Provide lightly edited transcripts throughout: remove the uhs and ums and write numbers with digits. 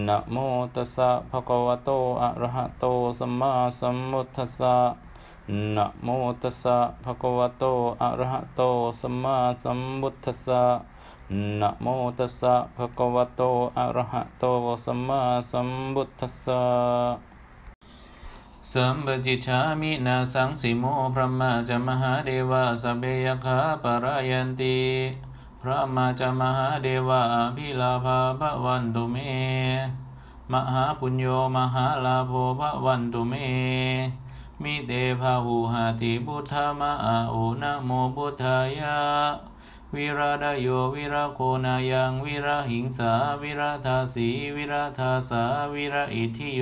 นะโมตัสสะภะคะวะโตอะระหะโตสัมมาสัมพุทธัสสะนะโมตัสสะภะคะวะโตอะระหะโตสัมมาสัมพุทธัสสะนะโมตัสสะภะคะวะโตอะระหะโตสัมมาสัมพุทธัสสะสัมปจิชามินาสังสิโมพระมาจามหาเดวะสเบยคาปรายันติพระมาจามหาเดวะพิลาภาภวันตุเมมหาปุญโญมหาลาโภภวันตุเมมิเตภาหูหาติพุทธมะอาโอนะโมพุทธายะวิราดโยวิราโคนายังวิราหิงสาวิราทาสีวิราทาสาวิราอิทิโย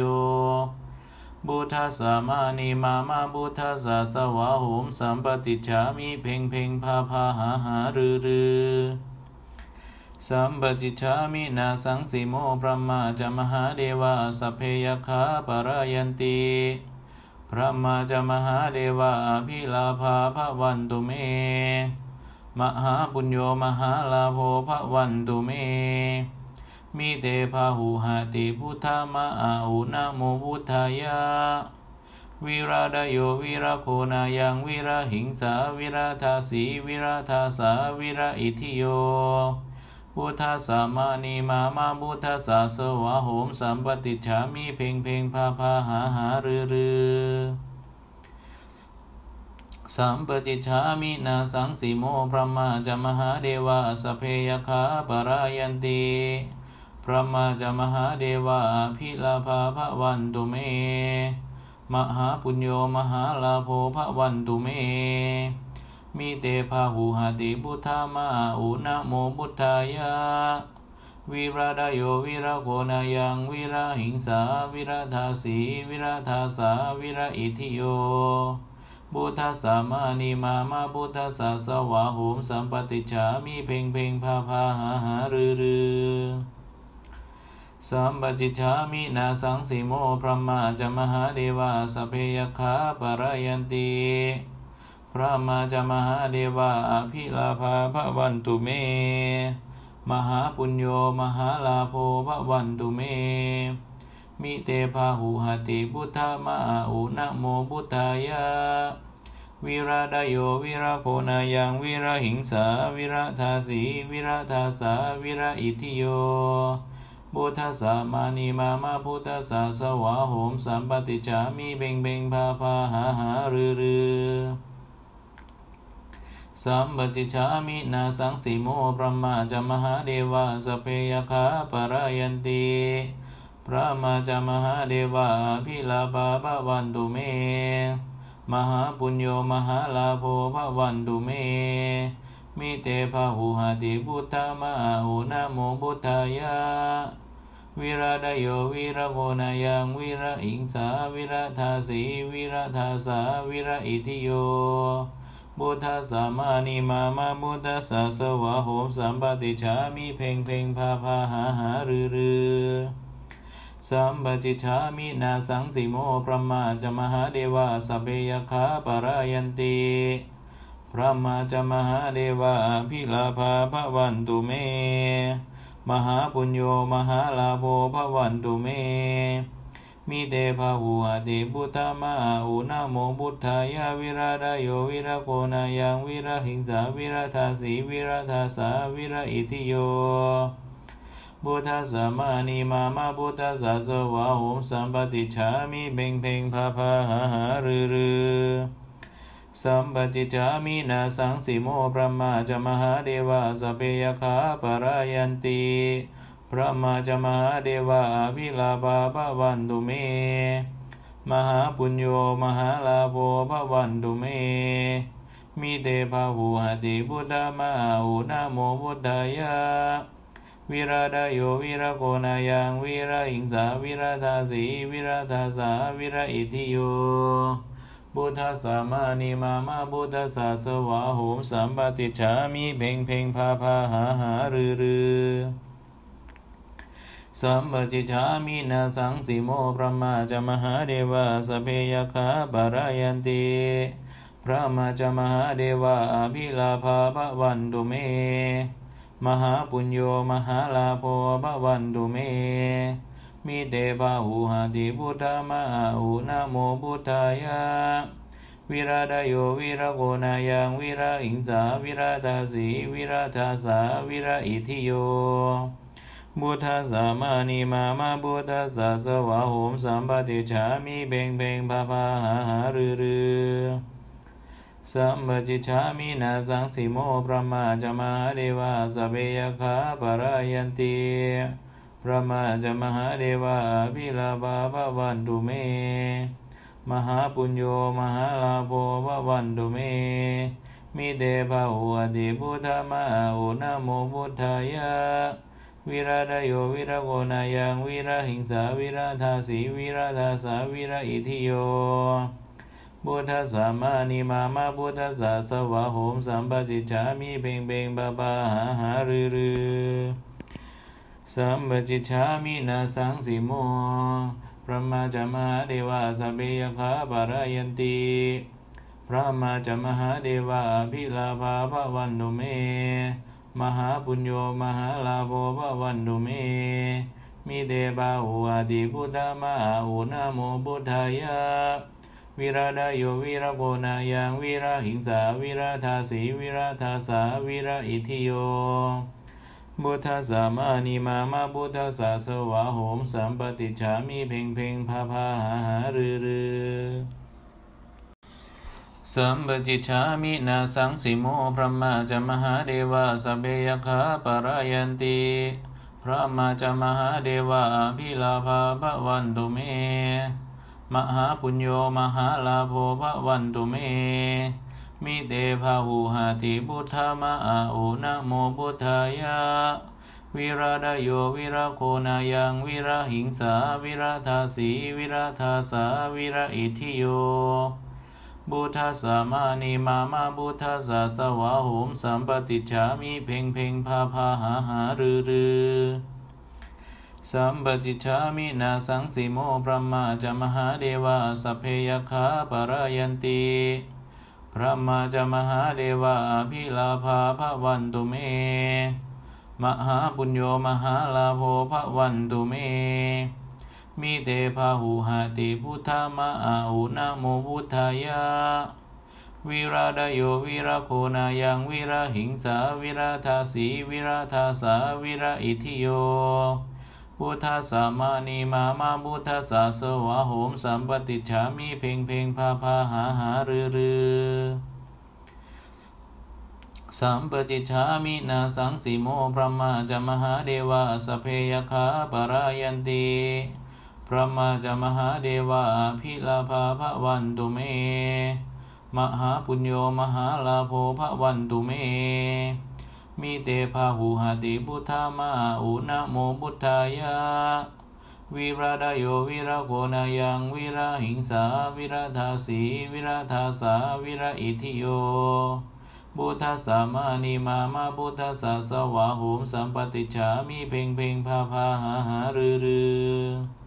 บุทธสามานิมามาบุทธสาสวะโหมสัมปติฉามิเพ่งเพ่งพาพาหาหารือสัมปติฉามินาสังสิโมพระมาจามหาเดวะสัพเพยคาปรายันติพระมาจามหาเดวะพิลาภาภวันตุเมมหาปุญโญมหาลาโภภวันตุเมมิเตภาหูหาติพุทธมะอาอุนะโมพุทธายะวิราดโยวิราโคนายังวิราหิงสาวิราทาสีวิราทาสาวิราอิทิโยพุทธสามานิมามาพุทธสาสวะโหมสัมปติฉามิเพ่งเพ่งพาพาหาหารือสัมปติฉามินาสังสิโมพระมาจามหาเดวะสเพยคาปรายันติพระมาจามหาเดวะพิลาภาภวันตุเมมหาปุญโญมหาลาโภภวันตุเมมิเตภาหูหติพุทธมะอุนะโมพุทธายะวิราดโยวิราโคนายังวิราหิงสาวิราทาสีวิราทาสาวิราอิทิโยพุทธสามานิมามาพุทธสาสวะโหมสัมปติฉามิเพ่งเพ่งพาพาหาหารือสัมปจิชามินาสังสิโมพระมาจามหาเดวะสเพยคาปรายันติพระมาจามหาเดวะอภิลาภาภวันตุเมมหาปุญโญมหาลาโภภวันตุเมมิเตภาหูหติพุทธมะอาอุนะโมพุทธายะวิราดโยวิราโคนายังวิราหิงสาวิราทาสีวิราทาสาวิราอิทิโยพุทธสามานิมามาพุทธสาสวะโหมสัมปติฉามิเพ่งเพ่งพาพาหาหารือสัมปติฉามินาสังสิโมพระมาจามหาเดวะสเพยคาปรายันติพระมาจามหาเดวะพิลาภาภวันตุเมมหาปุญโญมหาลาโภภวันตุเมมิเตภาหูหติพุทธมะอาอุนะโมพุทธายะวิราดโยวิราโคนายังวิราหิงสาวิราทาสีวิราทาสาวิราอิทิโยพุทธสามานิมามาพุทธสาสวะโหมสัมปติฉามิเพ่งเพ่งพาพาหาหารือสัมปติฉามินาสังสิโมพระมาจามหาเดวะสเปยคาปรายันติพระมาจามหาเดวะพิลาภาภวันตุเมมหาปุญโญมหาลาโภภวันตุเมมิเตภาหูหติพุทธมะอาอุนะโมพุทธายะวิราดโยวิราโคนายังวิราหิงสาวิราทาสีวิราทาสาวิราอิทิโยพุทธสามานิมามาพุทธสาสวะโหมสัมปติฉามิเพ่งเพ่งพาพาหาหารือสัมปติฉามินาสังสิโมพระมาจามหาเดวะสเปยคาปรายันติพระมาจามหาเดวะอภิลาภาภวันตุเมมหาปุญโญมหาลาโภภวันตุเมมิเตภาหูหติพุทธมะอาอุนะโมพุทธายะวิราดโยวิราโคนายังวิราหิงสาวิราทาสีวิราทาสาวิราอิทิโยพุทธสามานิมามาพุทธสาสวะโหมสัมปติฉามิเพ่งเพ่งพาพาหาหารือสัมปติฉามินาสังสิโมพระมาจามหาเดวะสเพยคาปรายันติพระมาจามหาเดวะอภิลาภาภวันตุเมมหาปุญโญมหาลาโภภวันตุเม มิเตภาหุหติพุทธมะอุนะโมพุทธายะวิราดโยวิรโกนายังวิราหิงสาวิราทาสีวิราทาสาวิราอิทิโยพุทธัสสะมานิมามาพุทธัสสะสวะโหมสัมปติฉามิเบงเบงภาภาหาหารือสัมปจิฉามินาสังสิโมพระมาจมาเดวาสเปยคาปรายันติพระมาจมหาเดวาภิลาภาภวันตุเมมหาปุญโญมหาลาโภภวันตุเมมิเตภาหุอติพุทธมะอุนะโมพุทธายะวิราดโยวิรโกนายังวิราหิงสาวิราทาสีวิราทาสาวิราอิทิโยพุทธัสสะมานิมามาพุทธัสสะสวะโหมสัมปติฉามิเบงเบงบาบาหาหารือสัมปติฉามินาสังสิโมพระมาจมหาเดวาสเปยคาปารายันติพระมาจมหาเดวาภิลาภาภวันตุเมมหาปุญโญมหาลาโภภวันตุเมมิเตภาหุอติพุทธมะอุนะโมพุทธายะวิราดโยวิรโกนายังวิราหิงสาวิราทาสีวิราทาสาวิราอิทิโยพุทธัสสะมานิมามาพุทธัสสะสวะโหมสัมปติฉามิเพ่งเพ่งภาภาหาหารือสัมปจิฉามินาสังสิโมพระมาจมหาเดวาสเปยคาปรายันติพระมาจมหาเดวาภิลาภาภวันตุเมมหาปุญโญมหาลาโภภวันตุเมมิเตภาหุหติพุทธมะอุนะโมพุทธายะวิราดโยวิราโคนายังวิราหิงสาวิราทาสีวิราทาสาวิราอิทิโยพุทธัสสะมานิมามาพุทธัสสะสวะโหมสัมปติฉามิเพ่งเพ่งภาภาหาหารือสัมปจิฉามินาสังสิโมพระมาจมหาเดวาสเพยคาปรายันติพระมาจมหาเดวาภิลาภาภวันตุเมมหาปุญโญมหาลาโภภวันตุเมมิเตภาหุหติพุทธมะอุนะโมพุทธายะวิราดโยวิราโคนายังวิราหิงสาวิราทาสีวิราทาสาวิราอิทิโยพุทธัสสะมานิมามาพุทธัสสะสวะโหมสัมปติฉามิเพ่งเพ่งภาภาหาหารือสัมปจิฉามินาสังสิโมพระมาจมหาเดวาสเพยคาปรายันติพระมาจมหาเดวาภิลาภาภวันตุเมมหาปุญโญมหาลาโภภวันตุเมมิเตภาหุหติพุทธมะอุนะโมพุทธายะวิราดโยวิราโกนายังวิราหิงสาวิราทาสีวิราทาสาวิราอิทิโยพุทธัสสะมานิมามาพุทธัสสะสวะโหมสัมปติฉามิเพ่งเพ่งภาภาหาหารือ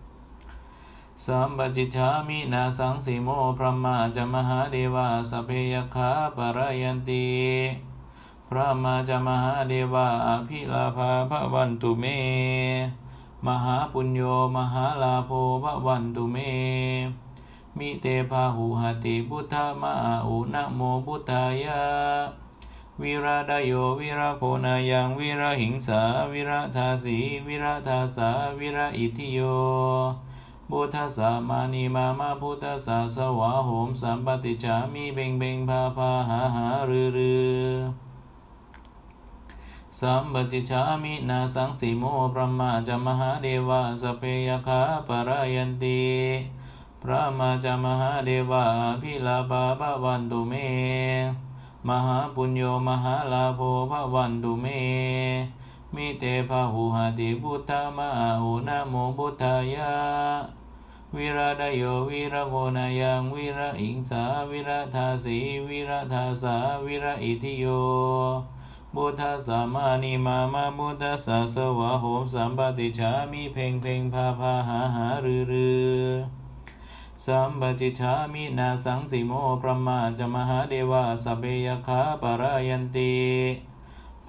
สัมปจิฉามินาสังสิโมพระมาจมหาเดวาสเพยคาปรายันติพระมาจมหาเดวาภิลาภาภวันตุเมมหาปุญโญมหาลาโภภวันตุเมมิเตภาหุหติพุทธมะอุนะโมพุทธายะวิราดโยวิราโคนายังวิราหิงสาวิราทาสีวิราทาสาวิราอิทิโยพุทธัสสะมานิมามาพุทธัสสะสวะโหมสัมปติฉามิเบงเบงภาภาหาหารือสัมปจิฉามินาสังสิโมพระมาจมหาเดวาสเพยคาปรายันติพระมาจมหาเดวาภิลาภาภวันตุเมมหาปุญโญมหาลาโภภวันตุเมมิเตภาหุหติพุทธมะอุนะโมพุทธายะวิราดโยวิราโกนายังวิราหิงสาวิราทาสีวิราทาสาวิราอิทิโยพุทธัสสะมานิมามาพุทธัสสะสวะโหมสัมปติฉามิเพ่งเพ่งภาภาหาหารือสัมปจิฉามินาสังสิโมพระมาจมหาเดวาสเปยคาปรายันติ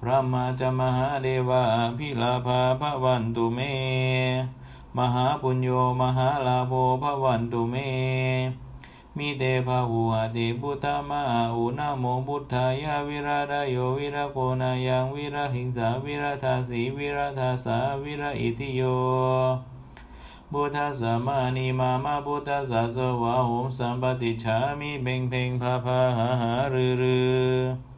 พระมาจมหาเดวาภิลาภาภวันตุเม มหาปุญโญมหาลาโภภวันตุเมมิเตภาหุหติพุทธมาอุนะโมพุทธายะวิราดโยวิรโกนายังวิรหิงสาวิรทาสีวิรทาสาวิรอิทิโยพุทธัสสะมานิมามาพุทธัสสะสวะโหมสัมปติฉามิเพ่งเพ่งพาพาหาหารือ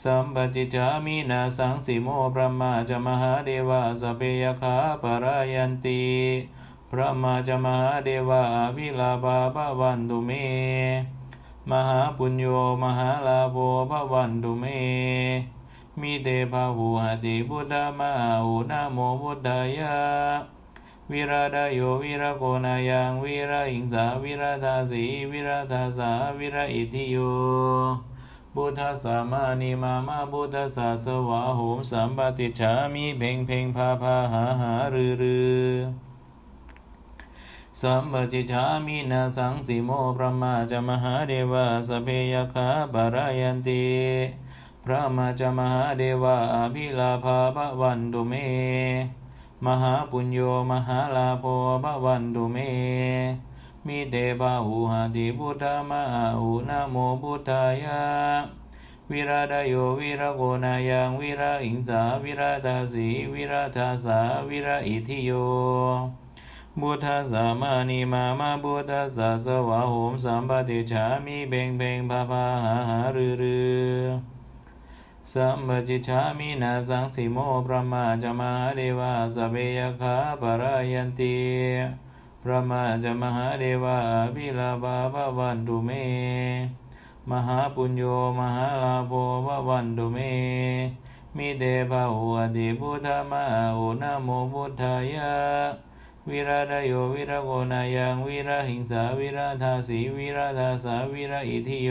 สัมปติฉามินาสังสิโมพระมาจมหาเดวะสเปยคาปรายันติพระมาจมหาเดวะอภิลาภาภวันตุเมมหาปุญโญมหาลาโภภวันตุเมมิเตภาหุหติพุทธมาอุนะโมพุทธายะวิราดโยวิรโกนายังวิรหิงสาวิรทาสีวิรทาสาวิรอิทิโยพุทธัสสะมานิมามาพุทธัสสะสวะโหมสัมปติฉามิเพ่งเพ่งพาพาหาหารือสัมปติฉามินาสังสิโมพระมาจมหาเดวะสเพยคาปรายันติพระมาจมหาเดวะอภิลาภาภวันตุเมมหาปุญโญมหาลาโภภวันตุเมมิเตภาหุหติพุทธมาอุนะโมพุทธายะวิราดโยวิรโกนายังวิรหิงสาวิรทาสีวิรทาสาวิรอิทิโยพุทธัสสะมานิมามาพุทธัสสะสวะโหมสัมปติฉามิเพ่งเพ่งพาพาหาหารือสัมปติฉามินาสังสิโมพระมาจมหาเดวะสเปยคาปรายันติพระมาจมหาเดวะอภิลาภาภวันตุเมมหาปุญโญมหาลาโภภวันตุเมมิเตภาหุหติพุทธมาอุนะโมพุทธายะวิราดโยวิรโกนายังวิรหิงสาวิรทาสีวิรทาสาวิรอิทิโย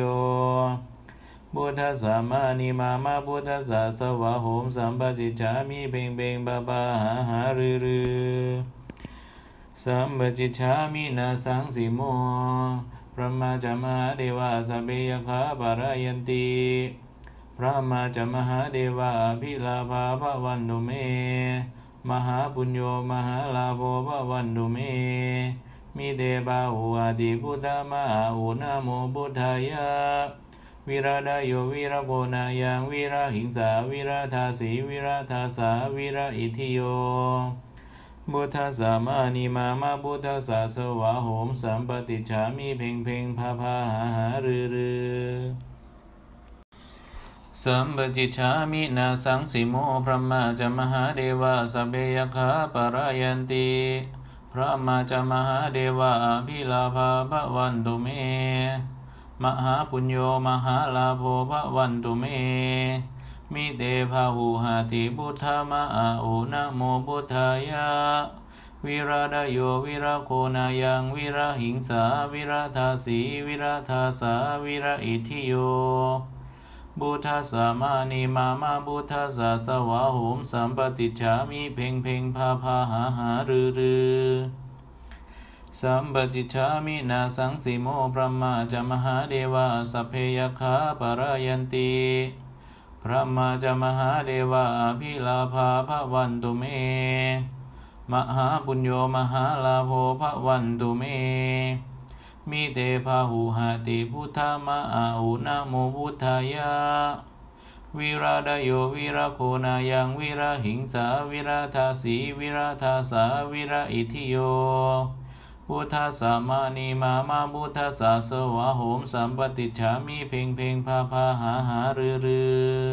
พุทธัสสะมานิมามาพุทธัสสะสวะโหมสัมปติฉามิเพ่งเพ่งปะปาหาหารือสัมปติฉามินาสังสิโมพระมาจมหาเดวะสเปยคาปรายันติพระมาจมหาเดวะอภิลาภาภวันตุเมมหาปุญโญมหาลาโภภวันตุเมมิเตภาหุหติพุทธมาอุนะโมพุทธายะวิราดโยวิรโกนายังวิรหิงสาวิรทาสีวิรทาสาวิรอิทิโยพุทธัสสะมานิมามาพุทธัสสะสวะโหมสัมปติฉามิเพ่งเพ่งพาพาหาหารือสัมปติฉามินาสังสิโมพระมาจมหาเดวะสเปยคาปรายันติพระมาจมหาเดวะอภิลาภาภวันตุเมมหาปุญโญมหาลาโภภวันตุเมมิเตภาหุหติพุทธมาอุนะโมพุทธายะวิราดโยวิรโกนายังวิรหิงสาวิรทาสีวิรทาสาวิรอิทิโยพุทธัสสะมานิมามาพุทธัสสะสวะโหมสัมปติฉามิเพ่งเพ่งพาพาหาหารือสัมปติฉามินาสังสิโมพระมาจมหาเดวะสเพยคาปรายันติพระมาจมหาเดวะอภิลาภาภวันตุเมมหาปุญโญมหาลาโภภวันตุเมมิเตภาหุหติพุทธมาอุนะโมพุทธายะวิราดโยวิรโกนายังวิรหิงสาวิรทาสีวิรทาสาวิรอิทิโยพุทธัสสะมานิมามาพุทธัสสะสวะโหมสัมปติฉามิเพ่งเพ่งพาพาหาหารือ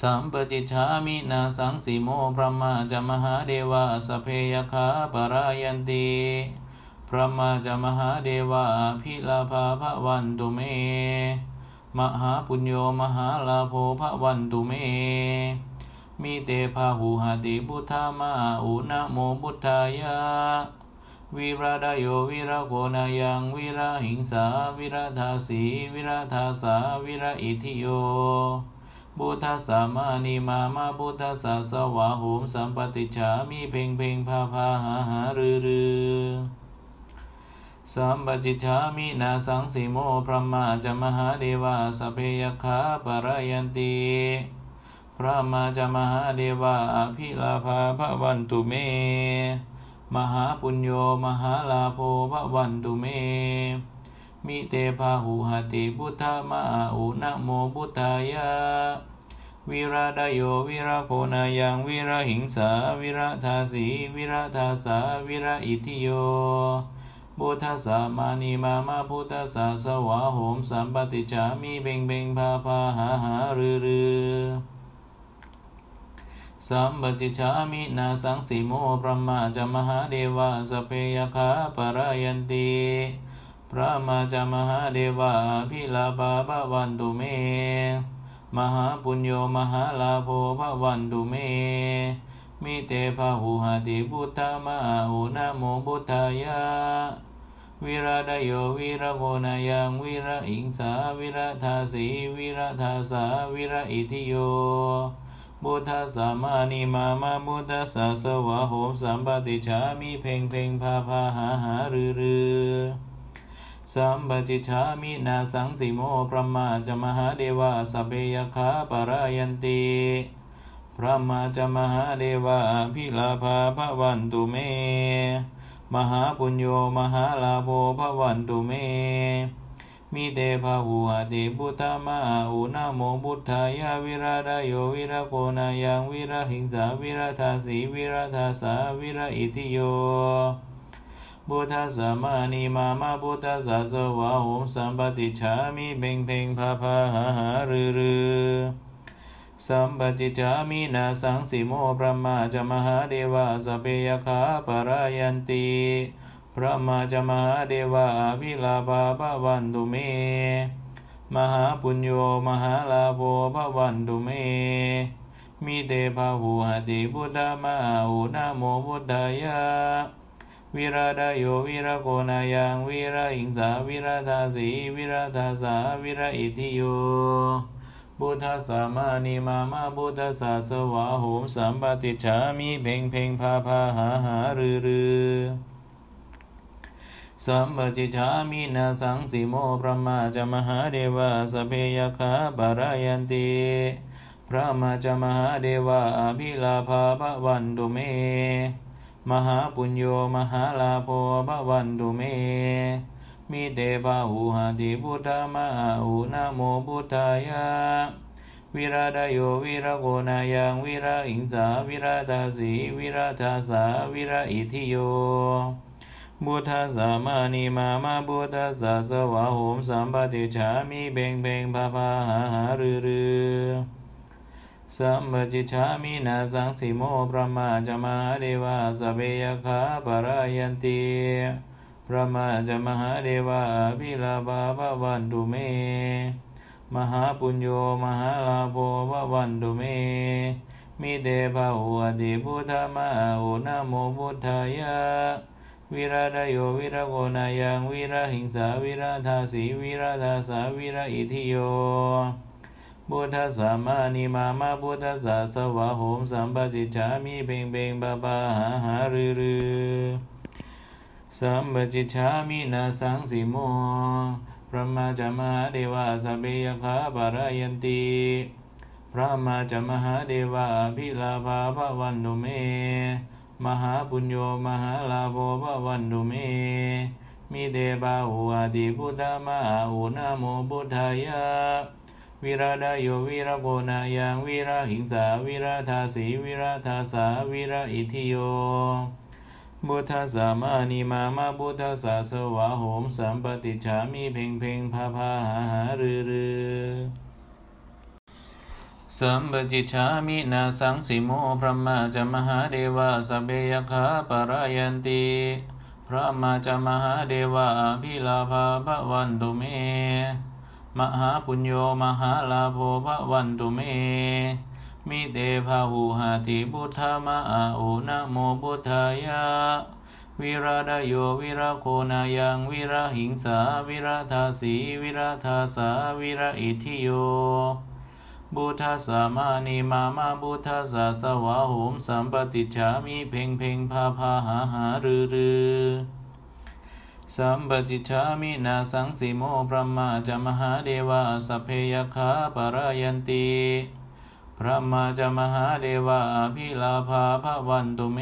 สัมปติฉามินาสังสิโมพระมาจมหาเดวะสเพยคาปรายันติพระมาจมหาเดวะอภิลาภาภวันตุเมมหาปุญโญมหาลาโภภวันตุเมมิเตภาหุหติพุทธมาอุนะโมพุทธายะวิราดโยวิรโกนายังวิรหิงสาวิรทาสีวิรทาสาวิรอิทิโยพุทธัสสะมานิมามาพุทธัสสะสวะโหมสัมปติฉามิเพ่งเพ่งพาพาหาหารือสัมปติฉามินาสังสิโมพระมาจมหาเดวะสเพยคาปรายันติพ พระมาจามหาเดวะอภิลาภาภวันตุเมมหาปุญโญมหาลาโภภวันตุเมมิเตภาหุหติพุทธมาอุนะโมพุทธายะวิราดโยวิราโคนายังวิราหิงสาวิราทาสีวิราทาสาวิราอิทิโยพุทธัสสะมานิมาพุทธัสสะสวะโหมสัมปติจามิเบงเบงพาพาหาหารือสัมปติจามินาสังสีโมพระมาจามหาเดวะสเปยคาปรายันติพระมาจามหาเดวะพิลาภาภวันตุเมมหาปุญโญมหาลาโภภวันตุเมมิเตภาหุหติพุทธมาหุนะโมพุทธายะวิราดโยวิราโกนายังวิราหิงสาวิราทาสีวิราทาสาวิราอิทิโยพุทธัสสะมานิมาพุทธัสสะสวะโหมสัมปติจามิเพ่งเพ่งพาพาหาหารือสัมปติจามินาสังสีโมพระมาจามหาเดวะสเปยคาปรายันติพระมาจามหาเดวะพิลาภาภวันตุเมมหาปุญโญมหาลาโภภวันตุเมมิเตภาหุหติพุทธมาอุนะโมพุทธายะวิราดโยวิราโกนายังวิราหิงสาวิราทาสีวิราทาสาวิราอิทิโยพุทธัสสะมานิมาพุทธัสสะสวะโหมสัมปติจามิเพ่งเพ่งพาพาหาหารือสัมปติจามินาสังสีโมพระมาจามหาเดวะสเปยคาปรายันติพระมาจามหาเดวะอภิลาภาภวันตุเมมหาปุญโญมหาลาโภภวันตุเมมิเตภาหุหติพุทธมาหุนะโมพุทธายะวิราดโยวิราโกนายังวิราหิงสาวิราทาสีวิราทาสาวิราอิทิโยพุทธัสสะมานิมาพุทธัสสะสวะโหมสัมปติจามิเพ่งเพ่งพาพาหาหารือสัมปติจามินาสังสีโมพระมาจามหาเดวะสเปยคาปรายันติพระมาจามหาเดวะอภิลาภาภวันตุเมมหาปุญโญมหาลาโภภวันตุเมมิเตภาหุหติพุทธมาหุนะโมพุทธายะวิราดโยวิราโกนายังวิราหิงสาวิราทาสีวิราทาสาวิราอิทิโยพุทธัสสะมานิมาพุทธัสสะสวะโหมสัมปติจามิเพ่งเพ่งพาพาหาหารือสัมปติจามินาสังสีโมพระมาจามหาเดวะสเปยคาปรายันติพระมาจามหาเดวะพิลาภาภวันตุเมมหาปุญโญมหาลาโภภวันตุเมมิเตภาหุหติพุทธมาหุนะโมพุทธายะวิราดโยวิราโกนายังวิราหิงสาวิราทาสีวิราทาสาวิราอิทิโยพุทธัสสะมานิมาพุทธัสสะสวะโหมสัมปติจามิเพ่งเพ่งพาพาหาหารือสัมปติจามินาสังสีโมพระมาจามหาเดวะสเปยคาปรายันติพระมาจามหาเดวะพิลาภาภวันตุเมมหาปุญโญมหาลาโภภวันตุเมมิเตภาหุหติพุทธมาหุนะโมพุทธายะวิราดโยวิราโกนายังวิราหิงสาวิราทาสีวิราทาสาวิราอิทิโยพุทธัสสะมานิมาพุทธัสสะสวะโหมสัมปติจามิเพ่งเพ่งพาพาหาหารือสัมปติจามินาสังสีโมพระมาจามหาเดวะสเปยคาปรายันติพระมาจามหาเดวะพิลาภาภวันตุเมมหาปุญโญมหาลาโภภวันตุเมมิเตภาหุหติพุทธมาอุนะโมพุทธายะวิราดโยวิราโคนายังวิราหิงสาวิราทาสีวิราทาสาวิราอิทิโยพุทธัสสะมานิมาพุทธัสสะสวะโหมสัมปติจามิเพ่งเพ่งพาพาหาหารือสัมปติจามินาสังสีโมพระมาจามหาเดวะสพเพยคาปรายันติพ พระมาจมหาเดวะอภิลาภาภวันตุเม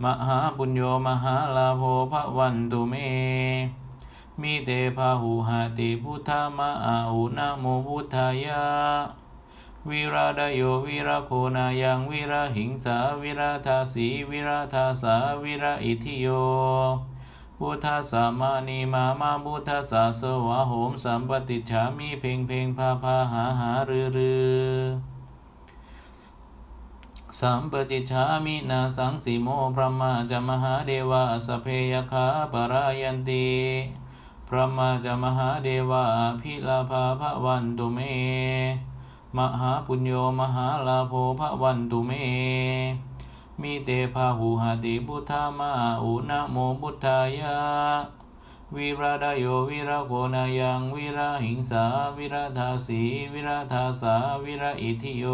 มหาปุญโญมหาลาโภภวันตุเมมิเตภาหุหติพุทธมะอาหุนะโมพุทธายะวิราดโยวิราโคนายังวิราหิงสาวิราทาสีวิราทาสาวิราอิทิโยพุทธสามานีมาพุทธสาสวะโหมสัมปติฉามิเพ่งเพ่งพาหารือสัมปติฉามินาสังสีโมพระมาจมหาเดวะสเพยคาปรายันติพระมาจมหาเดวะพิลาภาภวันตุเมมหาปุญโญมหาลาโภภวันตุเมมิเตภาหุหติพุทธมะอุนะโมพุทธายะวิราดโยวิราโคนายังวิราหิงสาวิราทาสีวิราทาสาวิราอิทิโย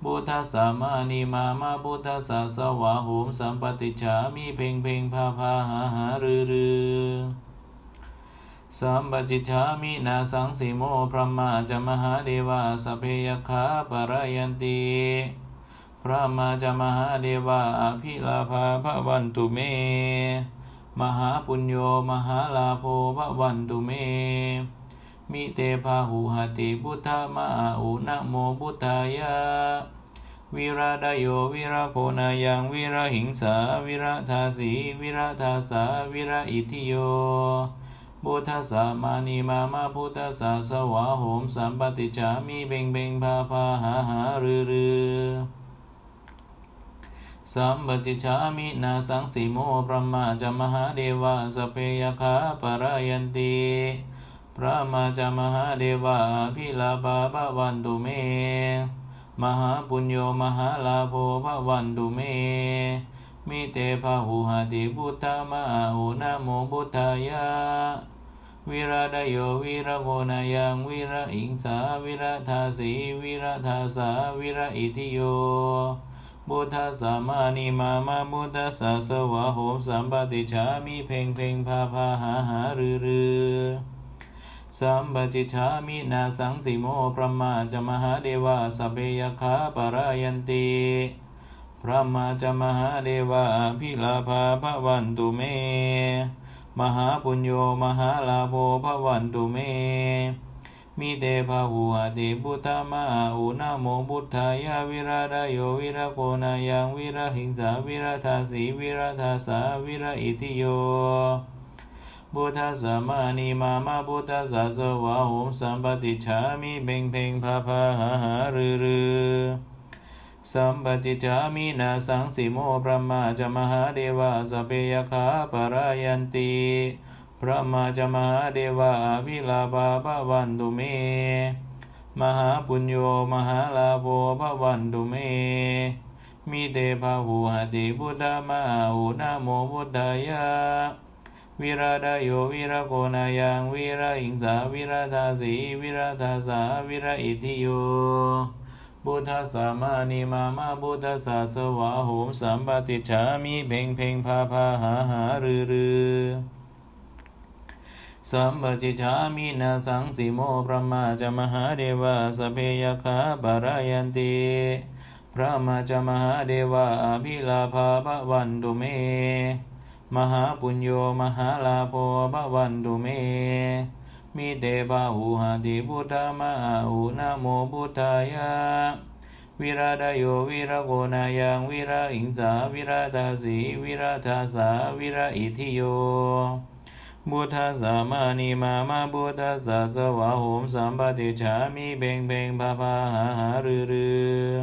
พุทธสามานีมาพุทธสาสวะโหมสัมปติฉามิเพ่งเพ่งพาหารือสัมปติฉามินาสังสีโมพระมาจมหาเดวะสเพยคาปรายันติพระมาจมหาเดวะอภิลาภาภวันตุเมมหาปุญโญมหาลาโภภวันตุเมมิเตภาหุหติพุทธมะอุนะโมพุทธายะวิราดโยวิราโคนายังวิราหิงสาวิราทาสีวิราทาสาวิราอิทิโยพุทธสามานีมาพุทธสาสวะโหมสัมปติฉามิเพ่งพาหารือสัมปติฉามินาสังสีโมพระมาจมหาเดวะสเพยคาปรายันติพระมาจมหาเดวะพิลาภาภวันตุเมมหาปุญโญมหาลาโภภวันตุเมมิเตภาหุหติพุทธมะอุนะโมพุทธายะวิราดโยวิราโคนายังวิราหิงสาวิราทาสีวิราทาสาวิราอิทิโยพุทธสามานีมาพุทธสาสวะโหมสัมปติฉามิเพ่งพาหารือสัมปติฉามินาสังสีโมพระมาจมหาเดวะสเพยคาปรายันติพระมาจมหาเดวะพิลาภาภวันตุเมมหาปุญโญมหาลาโภภวันตุเมมิเตภาหุหติพุทธมะอุนะโมพุทธายะวิราดโยวิราโคนายังวิราหิงสาวิราทาสีวิราทาสาวิราอิทิโยพุทธสามานีมาพุทธสาสวะโหมสัมปติฉามิเพ่งพาหารือสัมปติฉามินาสังสีโมพระมาจมหาเดวะสเพยคาปรายันติพระมาจมหาเดวะอภิลาภาภวันตุเมมหาปุญโญมหาลาโภภวันตุเมมิเตภาหุหติพุทธมะอุนะโมพุทธายะวิราดโยวิราโคนายังวิราหิงสาวิราทาสีวิราทาสาวิราอิทิโยพุทธสามานีมาพุทธสาสวะโหมสัมปติฉามิเพ่งพาหารือสัมปติฉามินาสังสีโมพระมาจมหาเดวะสเพยคาปรายันติพระมาจมหาเดวะอภิลาภาภวันตุเมมหาปุญโญมหาลาโภภวันตุเมมิเตภาหุหติพุทธมะอุนะโมพุทธายะวิราดโยวิราโคนายังวิราหิงสาวิราทาสีวิราทาสาวิราอิทิโยพุทธสามานีมาพุทธสาสวะโหมสัมปติฉามิเพ่งพาหารือ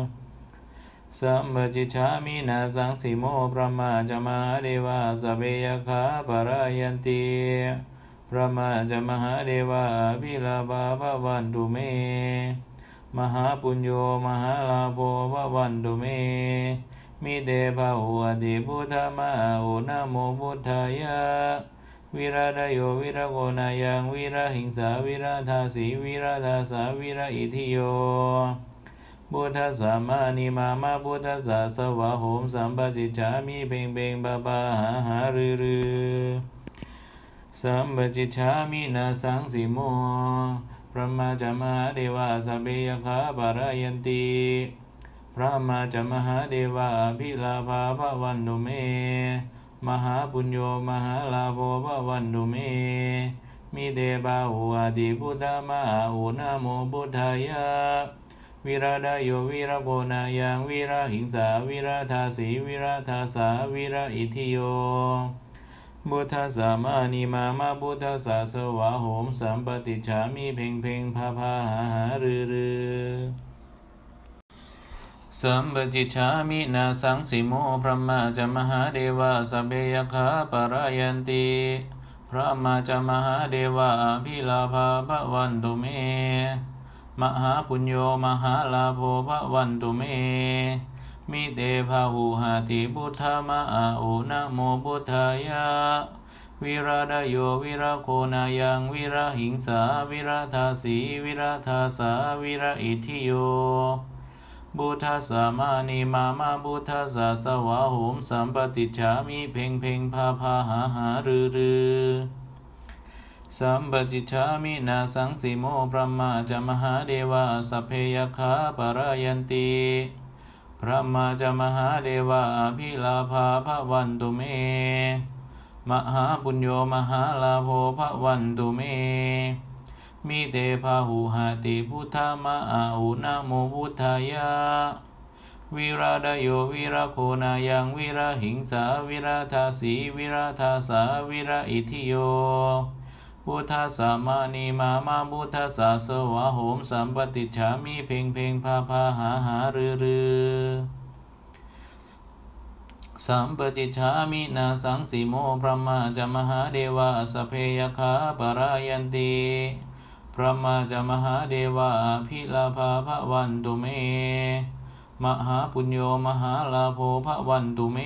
สัมปติฉามินาสังสีโมพระมาจมหาเดวะสเพยคาปรายันติพระมาจมหาเดวะพิลาภาภวันตุเมมหาปุญโญมหาลาโภภวันตุเมมิเตภาหุหติพุทธมะอุนะโมพุทธายะวิราดโยวิราโคนายังวิราหิงสาวิราทาสีวิราทาสาวิราอิทิโยพุทธสามานีมาพุทธสาสวะโหมสัมปติฉามิเพ่งพาหารือสัมปติฉามินาสังสีโมพ พระมาจามหาเดวาสัพเพยคาปารายันติพระมาจามหาเดวาภิลาภาภวันตุเมมหาปุญโญมหาลาโภภวันตุเมมิเตบาหุอาติพุทธมหาอุนะโมพุทธายะวิราดโยวิรโกนายังวิราหิงสาวิราทาสีวิราทาสาวิราอิทิโยพุทธสามานิมามาพุทธสาสวะโหมสัมปติฉามิเพ่งเพ่งพาพาหาหารือสัมปติฉามินาสังสิโมพระมาจามหาเดวะสัพเพยคาปารายันติพระมาจามหาเดวะอภิลาภาภวันตุเมมหาปุญโญมหาลาโภภวันตุเมมิเตภาหุหาติพุทธมะอาโอนะโมพุทธายะวิราดโยวิราโคนายังวิราหิงสาวิราทาสีวิราทาสาวิราอิทิโยพุทธสามานิมามาพุทธสาสวะโหมสัมปติฉามิเพ่งเพ่งพาพาหาหารือสัมปติฉามินาสังสิโมพระมาจามหาเดวะสัพเพยคาปารายันติพระมาจามหาเดวะอภิลาภาภวันตุเมมหาปุญโญมหาลาโภภวันตุเมมิเตภาหุหาติพุทธมะอาอุนะโมพุทธายะวิราดโยวิราโคนายังวิราหิงสาวิราทาสีวิราทาสาวิราอิทิโยพุทธสามานิมามาพุทธสาสวะโหมสัมปติฉามิเพ่งเพ่งพาพาหาหารือสัมปติฉามินาสังสิโมพระมาจามหาเดวะสัพเพยคาปารายันติพระมาจามหาเดวะภิลาภาภวันตุเมมหาปุญโญมหาลาโภภวันตุเม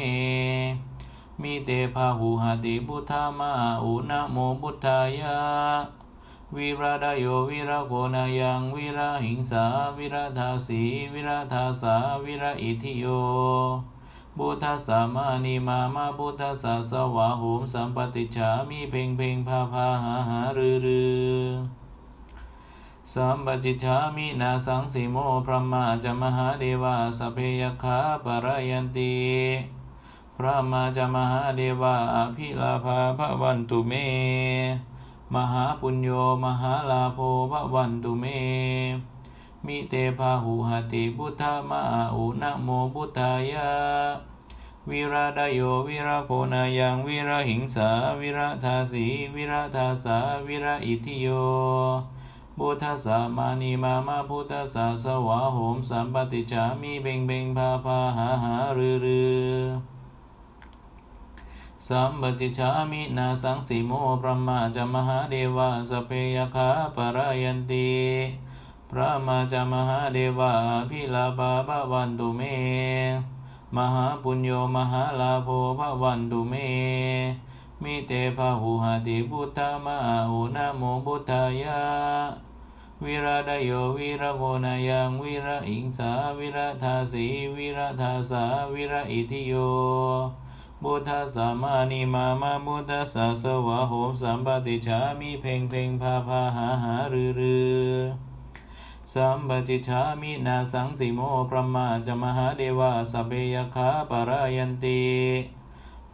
มิเตภาหุหาติพุทธมะอาอุนะโมพุทธายะวิราดโยวิราโกนายังวิราหิงสาวิราทาสีวิราทาสาวิราอิทิโยพุทธสามานิมามาพุทธสาสวะโหมสัมปติฉามิเพ่งเพ่งพาพาหาหารือสัมปติฉามินาสังสิโมพระมาจามหาเดวะสัพเพยคาปารายันติพระมาจามหาเดวะอภิลาภาภวันตุเมมหาปุญโญมหาลาโภภวันตุเมมิเตภาหุหติพุทธมะอาอุนะโมพุทธายะวิราดโยวิราโคนายังวิราหิงสาวิราทาสีวิราทาสาวิราอิทิโยพุทธสามานิมามาพุทธสาสวะโหมสัมปติฉามิเพ่งเพ่งพาพาหาหารือสัมปติฉามินาสังสิโมพระมาจามหาเดวะสัพเพยคาปารายันติพระมาจามหาเดวะภิลาภาภวันตุเมมหาปุญโญมหาลาโภภวันตุเมมิเตภาหุหาติพุทธมะอาอุนะโมพุทธายะวิราดโยวิราโคนายังวิราหิงสาวิราทาสีวิราทาสาวิราอิทิโยพุทธสามานิมามาพุทธสาสวะโหมสัมปติฉามิเพ่งเพ่งพาพาหาหารือสัมปติฉามินาสังสิโมพระมาจามหาเดวะสัพเพยคาปารายันติ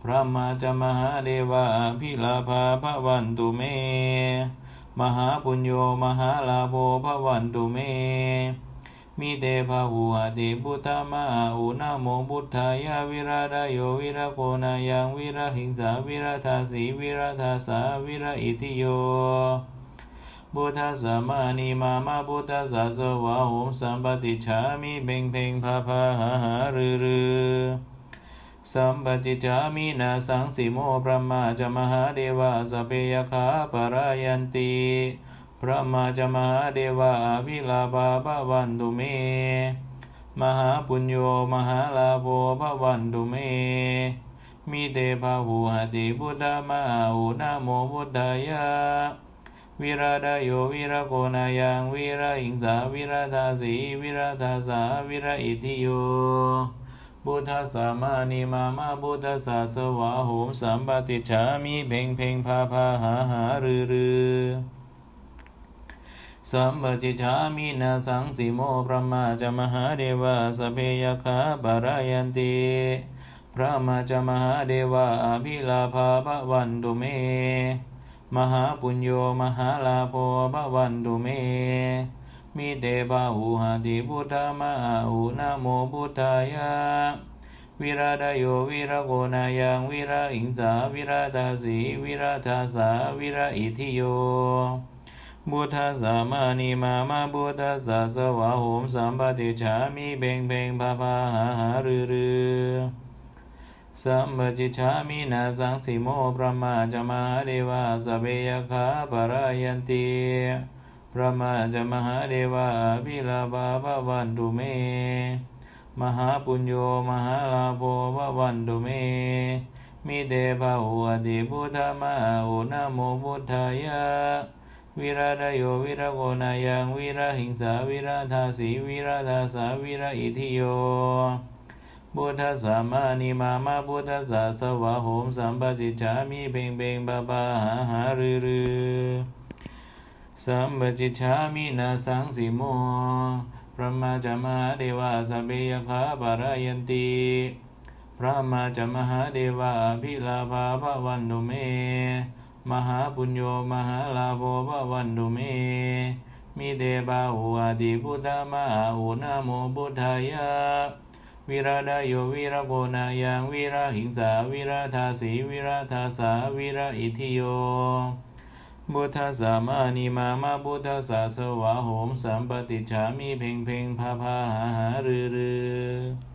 พระมาจามหาเดวะภิลาภาภวันตุเมมหาปุญโญมหาลาโภภวันตุเมมิเตภาหุหติพุทธมะอาอุนะโมพุทธายะวิราดโยวิราโคนายังวิราหิงสาวิราทาสีวิราทาสาวิราอิทิโยพุทธสามานิมามาพุทธสาสวะโหมสัมปติฉามิเพ่งเพ่งพาพาหาหารือสัมปติฉามินาสังสิโมพระมาจามหาเดวะสัพเพยคาปารายันติพระมาจามหาเดวะอภิลาภาภวันตุเมมหาปุญโญมหาลาโภภวันตุเมมิเตภาหุหติพุทธมะอาอุนะโมพุทธายะวิราดโยวิราโคนายังวิราหิงสาวิราทาสีวิราทาสาวิราอิทิโยพุทธสามานิมามาพุทธสาสวะโหมสัมปติฉามิเพ่งเพ่งพาพาหาหารือ สัมปจิชามินาสังสีโมพระมาจมหาเดวะสเพยคาปารายันติพระมาจมหาเดวะอภิลาภาภวันตุเมมหาปุญโญมหาลาโภภวันตุเมมิเตปะหุหติพุทธมาอุนะโมพุทธายะวิราดโยวิรโกนายังวิราอิงสาวิราทาสีวิราทาสาวิราอิทิโยบุทธาสามานิมาบุทธาสาสวะโหมสัมปติฉามิเพ่งเพ่งพาพาหารือสัมปจิฉามินาสังสีโมพระมาจมหาเดวะสเปยคาปารายันติพระมาจมหาเดวะพิลาภาภวันตุเมมหาปุญโญมหาลาโภภวันตุเมมิเตภะหุอติพุทธมาอุนะโมพุทธายะวิราดโยวิรโกนายังวิราหิงสาวิราทาสีวิราทาสาวิราอิทิโยบุทธสามานิมาบุทธสาสวะโหมสัมปติฉามิเพ่งเพ่งปะปาหารือสัมปจิฉามินาสังสีโมพระมาจมหาเดวะสเปยคาปารายันติพระมาจมหาเดวะพิลาภาภวันตุเมมหาปุญโญมหาลาโภภวันตุเมมิเตปะหุอติพุทธมาอุนะโมพุทธายะวิราดโยวิรโกนายังวิราหิงสาวิราทาสีวิราทาสาวิราอิทิโยบุทธาสามานิมาบุทธาสาสวะโหมสัมปติฉามิเพ่งเพ่งพาพาหารือ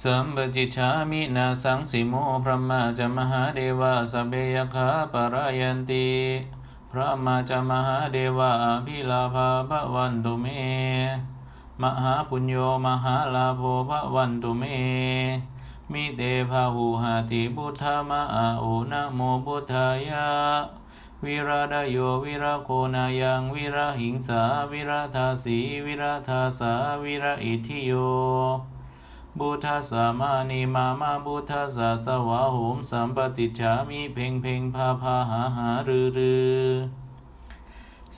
สัมปจิฉามินาสังสีโมพระมาจมหาเดวะสเปยคาปารายันติพระมาจมหาเดวะอภิลาภาภวันตุเมมหาปุญโญมหาลาโภภวันตุเมมิเตภะหุหติพุทธมาอุนะโมพุทธายะวิราดโยวิรโกนายังวิราหิงสาวิราทาสีวิราทาสาวิราอิทิโยบุทธาสามานิมาบุทธาสาสวะโหมสัมปติฉามิเพ่งเพ่งพาพาหารือ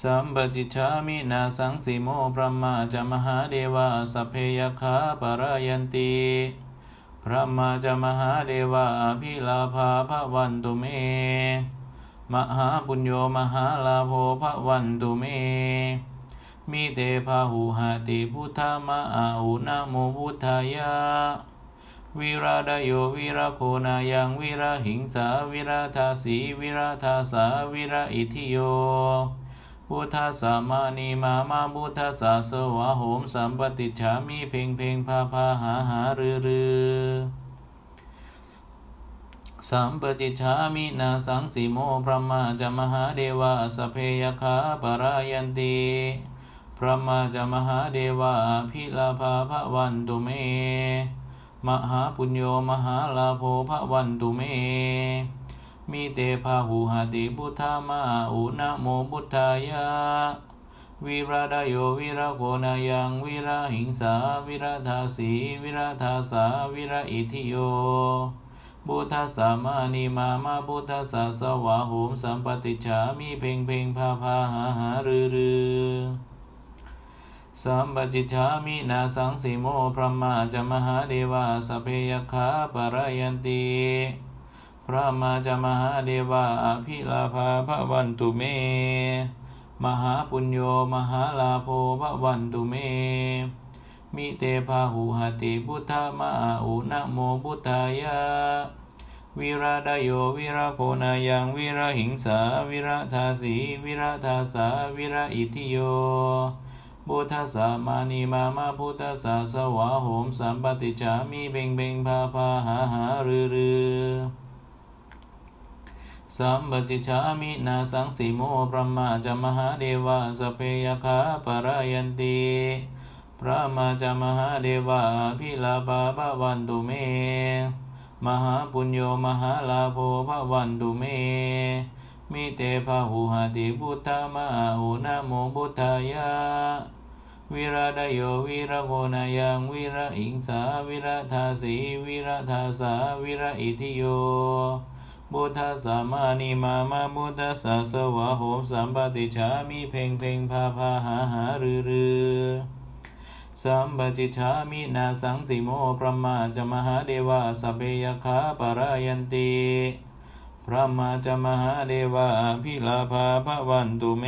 สัมปจิฉามินาสังสีโมพระมาจมหาเดวะสเพยคาปารายันติพระมาจมหาเดวะอภิลาภาภวันตุเมมหาปุญโญมหาลาโภภวันตุเมมิเตภะหุหติพุทธมาอุนะโมพุทธายะวิราดโยวิรโกนายังวิราหิงสาวิราทาสีวิราทาสาวิราอิทิโยพุทธสามานิมาพุทธสาสวะโหมสัมปติฉามิเพ่งเพ่งพาพาหารือสัมปจิฉามินาสังสีโมพระมาจมหาเดวะสเพยคาปารายันติพระมาจมหาเดวะพิลาภาภวันตุเมมหาปุญโญมหาลาโภภวันตุเมมิเตภะหุหติพุทธมาอุนะโมพุทธายะวิราดโยวิรโกนายังวิราหิงสาวิราทาสีวิราทาสาวิราอิทิโยบุทธาสามานิมาบุทธาสาสวะโหมสัมปติฉามิเพ่งเพ่งพาพาหารือสัมปจิฉามินาสังสีโมพระมาจมหาเดวะสเพยคาปารายันติพระมาจมหาเดวะอภิลาภาภวันตุเมมหาปุญโญมหาลาโภภวันตุเมมิเตภะหุหติพุทธมาอุนะโมพุทธายะวิราดโยวิรโกนายังวิราหิงสาวิราทาสีวิราทาสาวิราอิทิโยบุทธสามานิมาพุทธสาสวะโหมสัมปติฉามิเพ่งเพ่งพาพาหารือสัมปจิฉามินาสังสีโมพระมาจมหาเดวะสเพยคาปารายันติพระมาจมหาเดวะพิลาภาภวันตุเมมหาปุญโญมหาลาโภภวันตุเมมิเตภะหุหติพุทธมาอุนะโมพุทธายะวิราดโยวิรโกนายังวิราหิงสาวิราทาสีวิราทาสาวิราอิทิโย พุทธัสสะมานิมามาพุทธัสสะสวะโหมสัมปติฉามิเพ่งเพ่งพาพาหาหารือสัมปจิฉามินาสังสิโมพระมาจมหาเดวะสัพเพยคาปรายันติพระมาจมหาเดวะพิลาภาภวันตุเม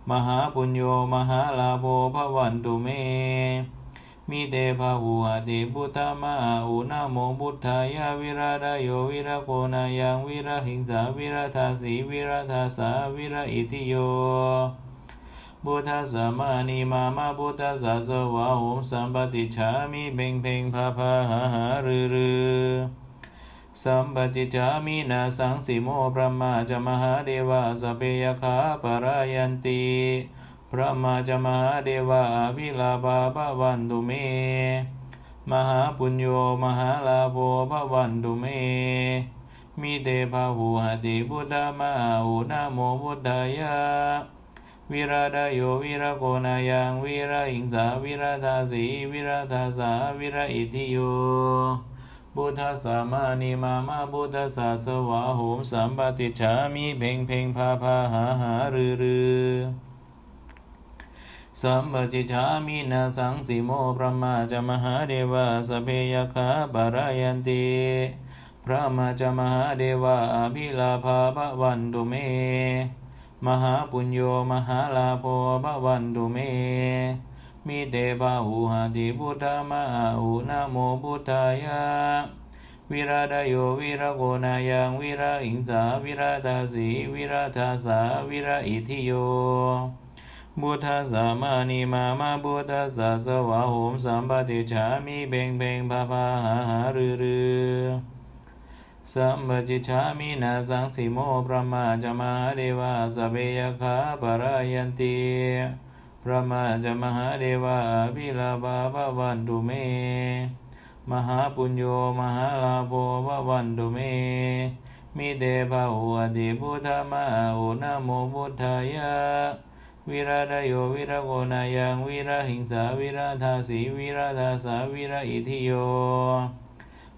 มหาปุญโญมหาลาโภภวันตุเมมิเตภาวุหติพุทธมาอุนาโมพุทธายาวิราดโยวิรโกนายังวิรหิงสาวิรทาสีวิรทาสาวิรอิติโยพุทธัสสะมานิมามาพุทธัสสะสวะโหมสัมปติฉามิเพ่งเพ่งพาพาหาหารือสัมปจิจามินาสังสิโมพระมาจมหาเดวะสเปยคาปรายันติพระมาจมหาเดวะพิลาภาภวันตุเมมหาปุญโญมหาลาโภภวันตุเมมิเตภาหุหติพุทธมาอุนาโมพุทธายาวิราดโยวิรโกนายังวิราหิงสาวิราทาสีวิราทาสาวิราอิทิโยพุทธัสสะมานิมามาพุทธัสสะสวะโหมสัมปติฉามิเพ่งเพ่งพาพาหาหารือสัมปจิฉามินาสังสิโมพระมาจมหาเดวะสเพยคาปรายันติพระมาจมหาเดวะอภิลาภาภวันตุเมมหาปุญโญมหาลาโภภวันตุเมมิเตภาหุหติพุทธมาอุนาโมพุทธายาวิราดโยวิรโกนายังวิราหิงสาวิราทาสีวิราทาสาวิราอิทิโยพุทธัสสะมานิมามาพุทธัสสะสวะโหมสัมปติฉามิเพ่งเพ่งพาพาหาหารือสัมปจิฉามินาสังสิโมพระมาจมหาเดวะสเปยคาปรายันติพระมาจมหาเดวะพิลาภาภวันตุเมมหาปุญโญมหาลาโภภวันตุเมมิเตภาหุหติพุทธมาอุนาโมพุทธายาวิราดโยวิรโกนายังวิราหิงสาวิราทาสีวิราทาสาวิราอิทิโย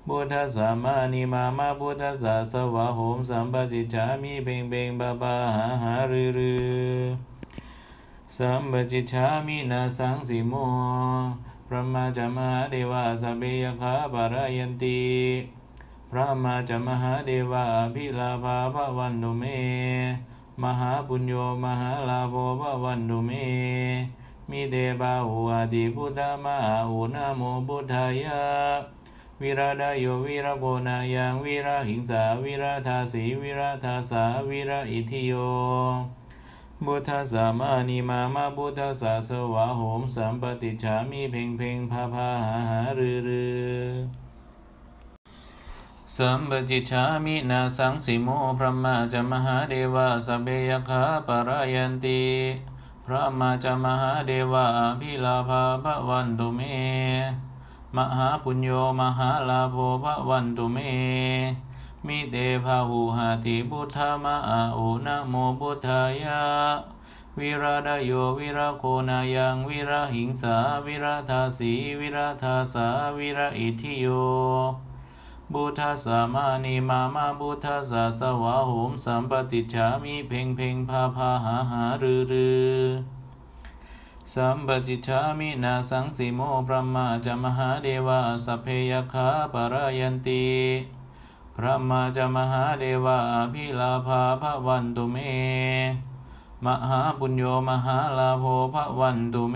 พุทธัสสะมานิมามาพุทธัสสะสวะโหมสัมปติฉามิเพ่งเพ่งพาพาหาหารือสัมปจิฉามินาสังสิโมพระมาจมหาเดวะสเปยคาปรายันติพระมาจมหาเดวะพิลาภาภวันตุเมมหาปุญโญมหาลาโภภวันตุเมมิเตภาหุหติพุทธมาอุนาโมพุทธายาวิราดโยวิรโกนายังวิราหิงสาวิราทาสีวิราทาสาวิราอิทิโยพุทธัสสะมานิมามาพุทธัสสะสวะโหมสัมปติฉามิเพ่งเพ่งพาพาหาหารือสัมปจิฉามินาสังสิโมพระมาจมหาเดวะสเปยคาปรายันติพระมาจมหาเดวะพิลาภาภวันตุเมมหาปุญโญมหาลาโภภวันตุเมมิเตภาหุหติพุทธมาอุนาโมพุทธายาวิราดโยวิรโกนายังวิราหิงสาวิราทาสีวิราทาสาวิราอิทิโยพุทธัสสะมานิมามาพุทธัสสะสวะโหมสัมปติฉามิเพ่งเพ่งพาพาหาหารือสัมปจิฉามินาสังสิโมพระมาจมหาเดวะสัพเพยคาปรายันติพระมาจมหาเดวะพิลาภาภวันตุเมมหาปุญโญมหาลาโภภวันตุเม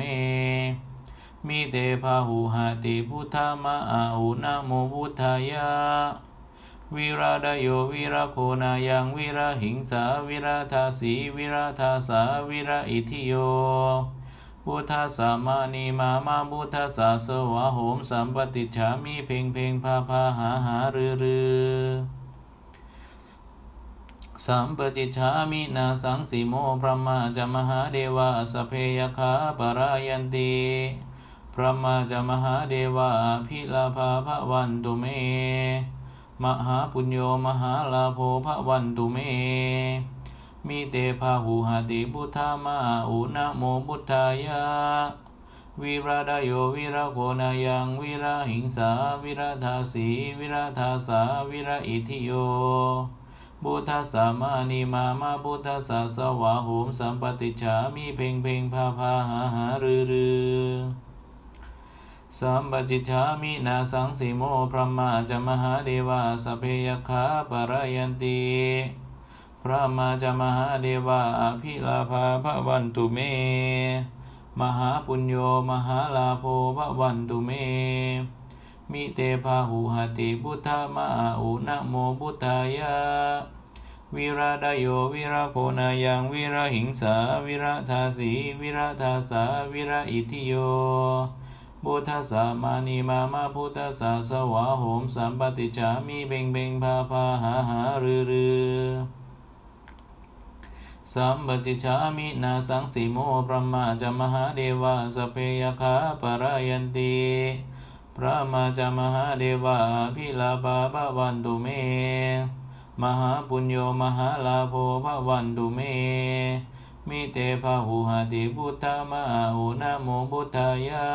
มิเตภาหุหติพุทธมาอุนาโมพุทธายาวิราดโยวิรโกนายังวิราหิงสาวิราทาสีวิราทาสาวิราอิทิโยพุทธัสสะมานิมามาพุทธัสสะสวะโหมสัมปติฉามิเพ่งเพ่งพาพาหาหารือสัมปจิฉามินาสังสิโมพระมาจมหาเดวะสเพยคาปรายันติพระมาจมหาเดวะพิลาภาภวันตุเมมหาปุญโญมหาลาโภภวันตุเมมิเตภาหุหติพุทธมาอุนาโมพุทธายา วิราดโยวิระโคนายังวิระหิงสาวิระทาสีวิระทาสาวิระอิทิโยพุทธัสสะมานิมาพุทธัสสะสวะโหมสัมปติฉามิเพ่งเพ่งพาหารือสัมปจิฉามินาสังสีโมพระมาจะมหาเดวาสเพยคาปรายันติพระมาจะมหาเดวาอภิลาภาภวันตุเมมหาปุญโญมหาลาโภภวันตุเมมิเตภาหุหติพุทธมาอุนะโมพุทธายะวิราดโยวิระโคนายังวิระหิงสาวิระทาสีวิระทาสาวิระอิทิโยพุทธัสสะมานิมาพุทธัสสะสวะโหมสัมปติฉามิเบ่งพาหารือสัมปติฉามินาสังสีโมพระมาจะมหาเดวาสเพยคาปรายันติพระมาจะมหาเดวาพิลาภาภวันตุเมมหาปุญโญมหาลาโภภวันตุเมมิเตภาหุหติพุทธมาหุนะโมพุทธายะ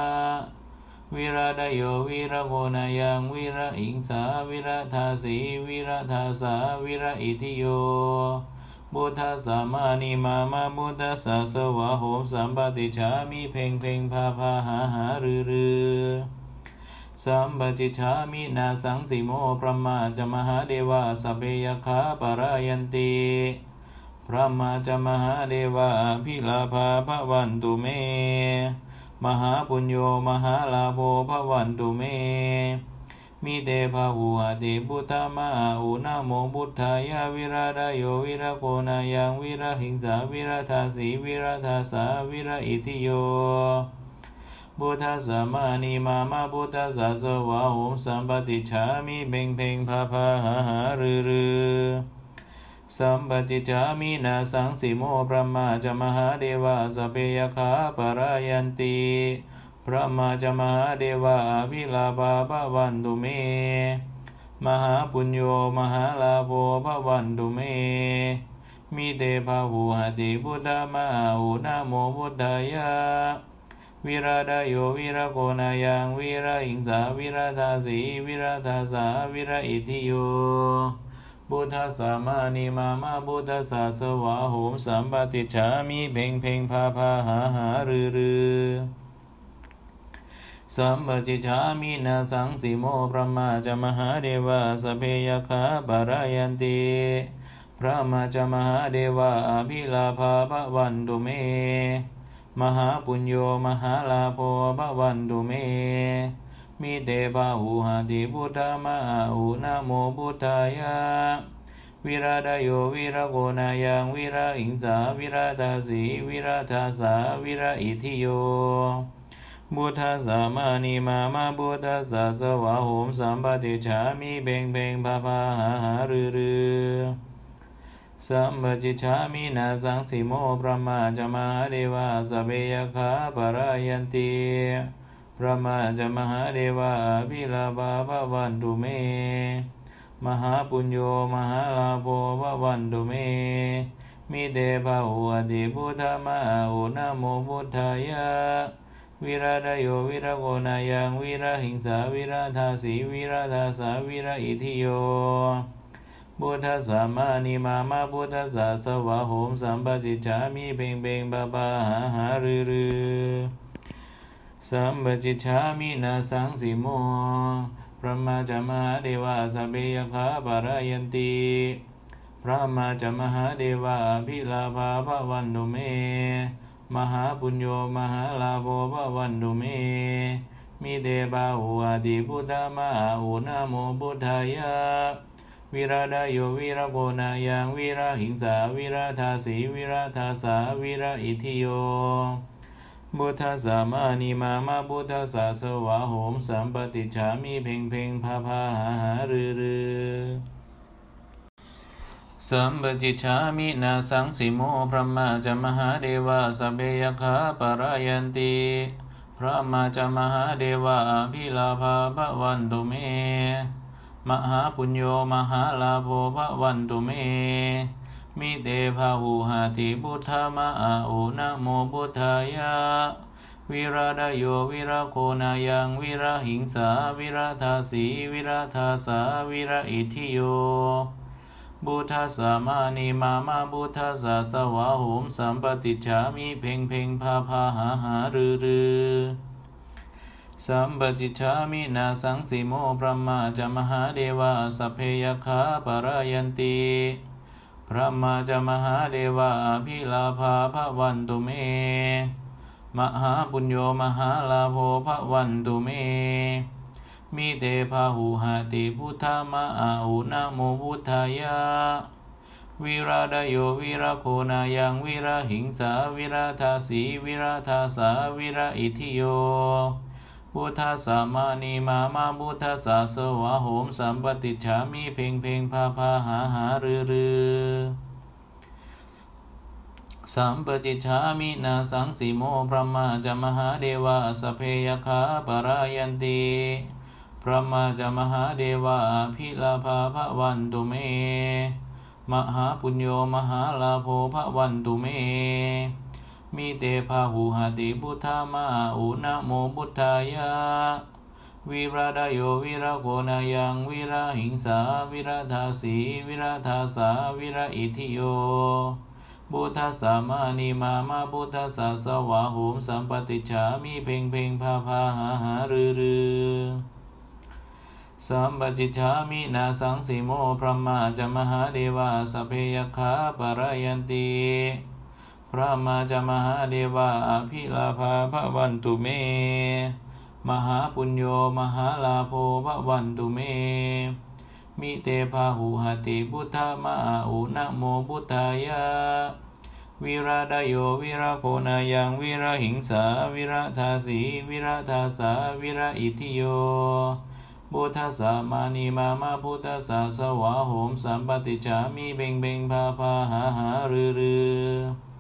วิราดโยวิระโคนายังวิระหิงสาวิระทาสีวิระทาสาวิระอิทิโยพุทธัสสะมานิมาพุทธัสสะสวะโหมสัมปติฉามิเพ่งพาหารือสัมปติฉามินาสังสีโมพระมาจะมหาเดวาสเปยคาปรายันติพระมาจะมหาเดวาพิลาภาภวันตุเมมหาปุญโญมหาลาโภภวันตุเมมิเตภาหุหติพุทธมาอุนะโมพุทธายะวิราดโยวิระโคนายังวิระหิงสาวิระทาสีวิระทาสาวิระอิทิโยพุทธัสสะมานิมาพุทธัสสะสวะโหมสัมปติฉามิเพ่งพาหารือสัมปติฉามินาสังสีโมพระมาจะมหาเดวาสเปยคาปรายันติพระมาจะมหาเดวาอภิลาภาภวันตุเมมหาปุญโญมหาลาโภภวันตุเมมิเตภาหุหติพุทธมาหุนะโมพุทธายะวิราดโยวิระโคนายังวิระหิงสาวิระทาสีวิระทาสาวิระอิทิโยพุทธัสสะมานิมาพุทธัสสะสวะโหมสัมปติฉามิเพ่งพาหารือสัมปติฉามินาสังสีโมพระมาจะมหาเดวาสเพยคาปรายันติพระมาจะมหาเดวาอภิลาภาภวันตุเมมหาปุญโญมหาลาโภภวันตุเมมิเตภาหุหติพุทธมาหุนะโมพุทธายะวิราดโยวิระโคนายังวิระหิงสาวิระทาสีวิระทาสาวิระอิทิโยพุทธัสสะมานิมาพุทธัสสะสวะโหมสัมปติฉามิเพ่งพาหารือสัมปติฉามินาสังสีโมพระมาจะมหาเดวาสเปยคาปรายันติพระมาจะมหาเดวาพิลาภาภวันตุเมมหาปุญโญมหาลาโภภวันตุเมมิเตภาหุหติพุทธมาหุนะโมพุทธายะวิราดโยวิระโคนายังวิระหิงสาวิระทาสีวิระทาสาวิระอิทิโยพุทธัสสะมานิมาพุทธัสสะสวะโหมสัมปติฉามิเพ่งพาหารือสัมปติฉามินาสังสีโมพระมาจะมหาเดวาสเปยคาปรายันติพระมาจะมหาเดวาพิลาภาภวันตุเมมหาปุญโญมหาลาโภภวันตุเมมิเตภาหุหติพุทธมาหุนะโมพุทธายะวิราดโยวิระโคนายังวิระหิงสาวิระทาสีวิระทาสาวิระอิทิโยพุทธัสสะมานิมาพุทธัสสะสวะโหมสัมปติฉามิเพ่งพาหารือสัมปติฉามินาสังสีโมพระมาจะมหาเดวาสเปยคาปรายันติพระมาจะมหาเดวาพิลาภาภวันตุเมมหาปุญโญมหาลาโภภวันตุเมมิเตภาหุหติพุทธมาหุนะโมพุทธายะ วิราดโยวิราโคนายังวิราหิงสาวิราทาสีวิราทาสาวิราอิทิโยบุทัสสะมานิมามาบุทัสสะสวะโหมสัมปติฉามิเพ่งเพ่งพาพาหาหารือสัมปติฉามินาสังสิโมพระมาจะมหาเดวะสัพเพยคาปะรายันติพระมาจะมหาเดวะอภิลาภาภวันตุเมมหาปุญโญมหาลาโภภวันตุเมมิเตภาหุหติพุทธามะอาหุนะโมพุทธายะวิราดโยวิราโคนายังวิราหิงสาวิราทาสีวิราทาสาวิราอิทิโยพุทธสามานิมามาพุทธสาสวะโหมสัมปติฉามิเพ่งเพ่งพาพาหาหารือสัมปติฉามินาสังสิโมพระมาจะมหาเดวะสเพยคาปะรายันติพระมาจะมหาเดวะพิลาภาภวันตุเมมหาปุญโญมหาลาโภภวันตุเมมิเตภาหุหติพุทธามะอุนะโมพุทธายะวิราดโยวิราโคนายังวิราหิงสาวิราทาสีวิราทาสาวิราอิทิโยพุทธสามานิมามาพุทธสาสวะโหมสัมปติฉามิเพ่งเพ่งพาพาหาหารือสัมปติฉามินาสังสิโมพระมาจะมหาเดวะสเพยคาปะรายันติพระมาจะมหาเดวะอภิลาภาภวันตุเมมหาปุญโญมหาลาโภภวันตุเมมิเตภาหุหติพุทธามะอุนะโมพุทธายะวิราดโยวิราโคนายังวิราหิงสาวิราทาสีวิราทาสาวิราอิทิโยพุทธสามานิมามาพุทธสาสวะโหมสัมปติฉามิเบ่งเบ่งพาพาหาหารือ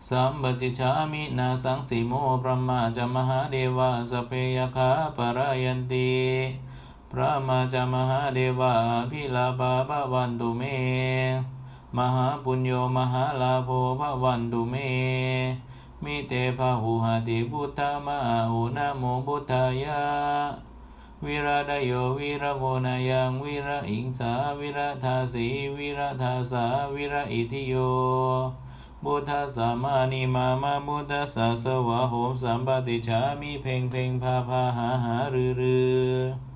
สัมปติฉามินาสังสิโมพระมาจะมหาเดวะสเพยคาปะรายันติพระมาจะมหาเดวะพิลาภาภวันตุเมมหาปุญโญมหาลาโภภวันตุเมมิเตภาหุหติพุทธามะอุนะโมพุทธายะวิราดโยวิราโคนายังวิราหิงสาวิราทาสีวิราทาสาวิราอิทิโยพุทธสามานิมามาพุทธสาสวะโหมสัมปติฉามิเพ่งเพ่งพาพาหาหารือ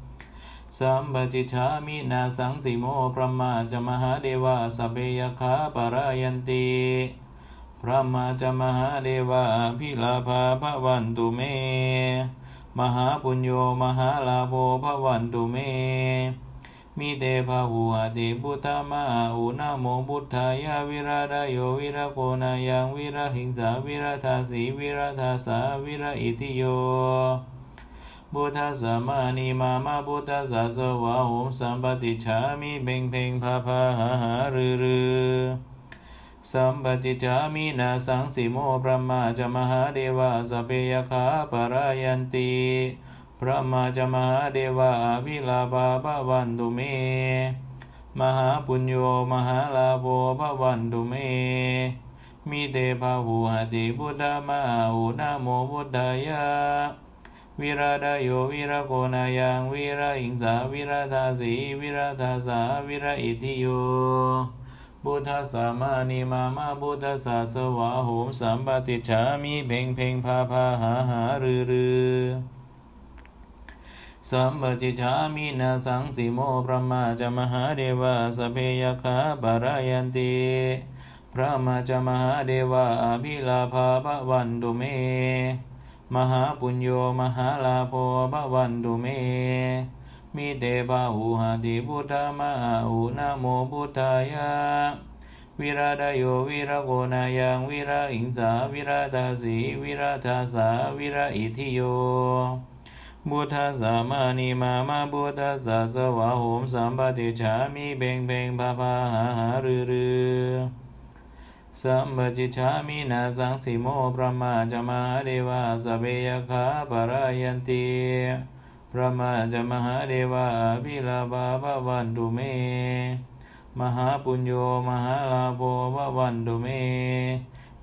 สัมปติฉามินาสังสิโมพระมาจะมหาเดวะสเพยคาปะรายันติพระมาจะมหาเดวะพิลาภาภวันตุเมมหาปุญโญมหาลาโภภวันตุเมมิเตภาหุหติพุทธามะอุนะโมพุทธายะวิราดโยวิราโคนายังวิราหิงสาวิราทาสีวิราทาสาวิราอิทิโยพุทธสามานิมามาพุทธสาสวะโหมสัมปติฉามิเพ่งเพ่งพาพาหาหารือสัมปติฉามินาสังสิโมพระมาจะมหาเดวะสเพยคาปะรายันติพระมาจะมหาเดวะอภิลาภาภวันตุเมมหาปุญโญมหาลาโภภวันตุเมมิเตภาหุหติพุทธามะอุนะโมพุทธายะวิราดโยวิราโคนายังวิราหิงสาวิราทาสีวิราทาสาวิราอิทิโยพุทธสามานิมามาพุทธสาสวะโหมสัมปติฉามิเพ่งเพ่งพาพาหาหารือสัมปติฉามินาสังสิโมพระมาจะมหาเดวะสเพยคาปะรายันติพระมาจะมหาเดวะอภิลาภาภวันตุเมมหาปุญโญมหาลาโภภวันตุเมมิเตภาหุหติพุทธามะอุนะโมพุทธายะวิราดโยวิราโคนายังวิราหิงสาวิราทาสีวิราทาสาวิราอิทิโยพุทธสามานิมามาพุทธสาสวะโหมสัมปติฉามิเพ่งเพ่งพาพาหาหารือสัมปติฉามินาสังสิโมพระมาจะมหาเดวะสเพยคาปะรายันติพระมาจะมหาเดวะพิลาภาภวันตุเมมหาปุญโญมหาลาโภภวันตุเม